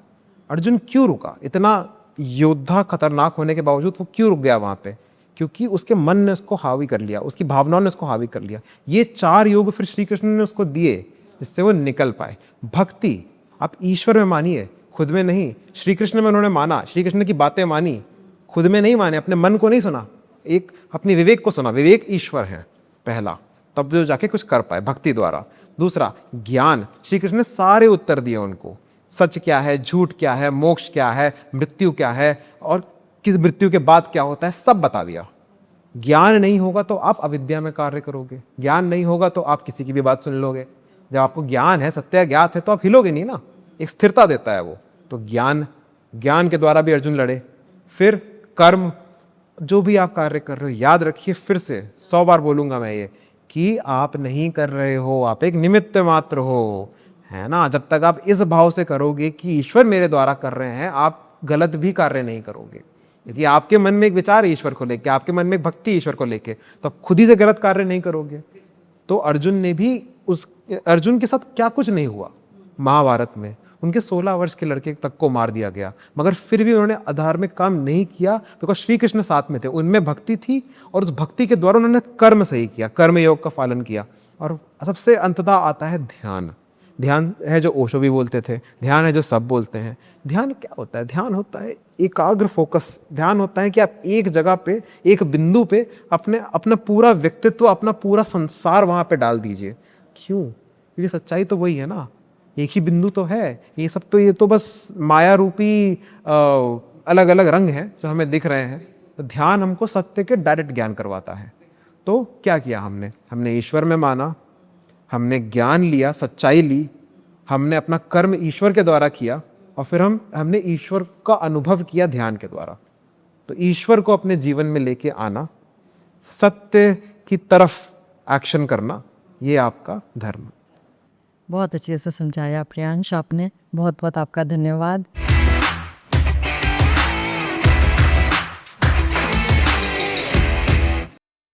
अर्जुन क्यों रुका? इतना योद्धा खतरनाक होने के बावजूद वो क्यों रुक गया वहाँ पे? क्योंकि उसके मन ने उसको हावी कर लिया, उसकी भावनाओं ने उसको हावी कर लिया। ये 4 योग फिर श्री कृष्ण ने उसको दिए जिससे वो निकल पाए। भक्ति, आप ईश्वर में मानिए, खुद में नहीं। श्री कृष्ण में उन्होंने माना, श्री कृष्ण की बातें मानी, खुद में नहीं माने, अपने मन को नहीं सुना, एक अपनी विवेक को सुना। विवेक ईश्वर है पहला, तब जो जाके कुछ कर पाए भक्ति द्वारा। दूसरा ज्ञान, श्री कृष्ण ने सारे उत्तर दिए उनको, सच क्या है, झूठ क्या है, मोक्ष क्या है, मृत्यु क्या है और किस मृत्यु के बाद क्या होता है, सब बता दिया। ज्ञान नहीं होगा तो आप अविद्या में कार्य करोगे, ज्ञान नहीं होगा तो आप किसी की भी बात सुन लोगे। जब आपको ज्ञान है, सत्य ज्ञात है, तो आप हिलोगे नहीं ना, एक स्थिरता देता है वो। तो ज्ञान के द्वारा भी अर्जुन लड़े। फिर कर्म, जो भी आप कार्य कर रहे हो, याद रखिए, फिर से 100 बार बोलूंगा मैं ये, कि आप नहीं कर रहे हो, आप एक निमित्त मात्र हो, है ना। जब तक आप इस भाव से करोगे कि ईश्वर मेरे द्वारा कर रहे हैं, आप गलत भी कार्य नहीं करोगे। क्योंकि आपके मन में एक विचार है ईश्वर को लेके, आपके मन में एक भक्ति ईश्वर को लेके, तो आप खुद ही से गलत कार्य नहीं करोगे। तो अर्जुन के साथ क्या कुछ नहीं हुआ महाभारत में। उनके 16 वर्ष के लड़के तक को मार दिया गया, मगर फिर भी उन्होंने अधार्मिक काम नहीं किया, बिकॉज श्री कृष्ण साथ में थे, उनमें भक्ति थी और उस भक्ति के द्वारा उन्होंने कर्म सही किया, कर्म योग का पालन किया। और सबसे अंततः आता है ध्यान। ध्यान है जो ओशो भी बोलते थे, ध्यान है जो सब बोलते हैं। ध्यान क्या होता है? ध्यान होता है एकाग्र फोकस। ध्यान होता है कि आप एक जगह पे, एक बिंदु पे अपना पूरा व्यक्तित्व, अपना पूरा संसार वहाँ पे डाल दीजिए। क्यों? क्योंकि सच्चाई तो वही है ना, एक ही बिंदु तो है। ये तो बस माया रूपी अलग अलग रंग हैं जो हमें दिख रहे हैं। तो ध्यान हमको सत्य के डायरेक्ट ज्ञान करवाता है। तो क्या किया हमने ईश्वर में माना, हमने ज्ञान लिया, सच्चाई ली, हमने अपना कर्म ईश्वर के द्वारा किया, और फिर हमने ईश्वर का अनुभव किया ध्यान के द्वारा। तो ईश्वर को अपने जीवन में लेके आना, सत्य की तरफ एक्शन करना, ये आपका धर्म। बहुत अच्छे से समझाया प्रियांश आपने, बहुत बहुत आपका धन्यवाद।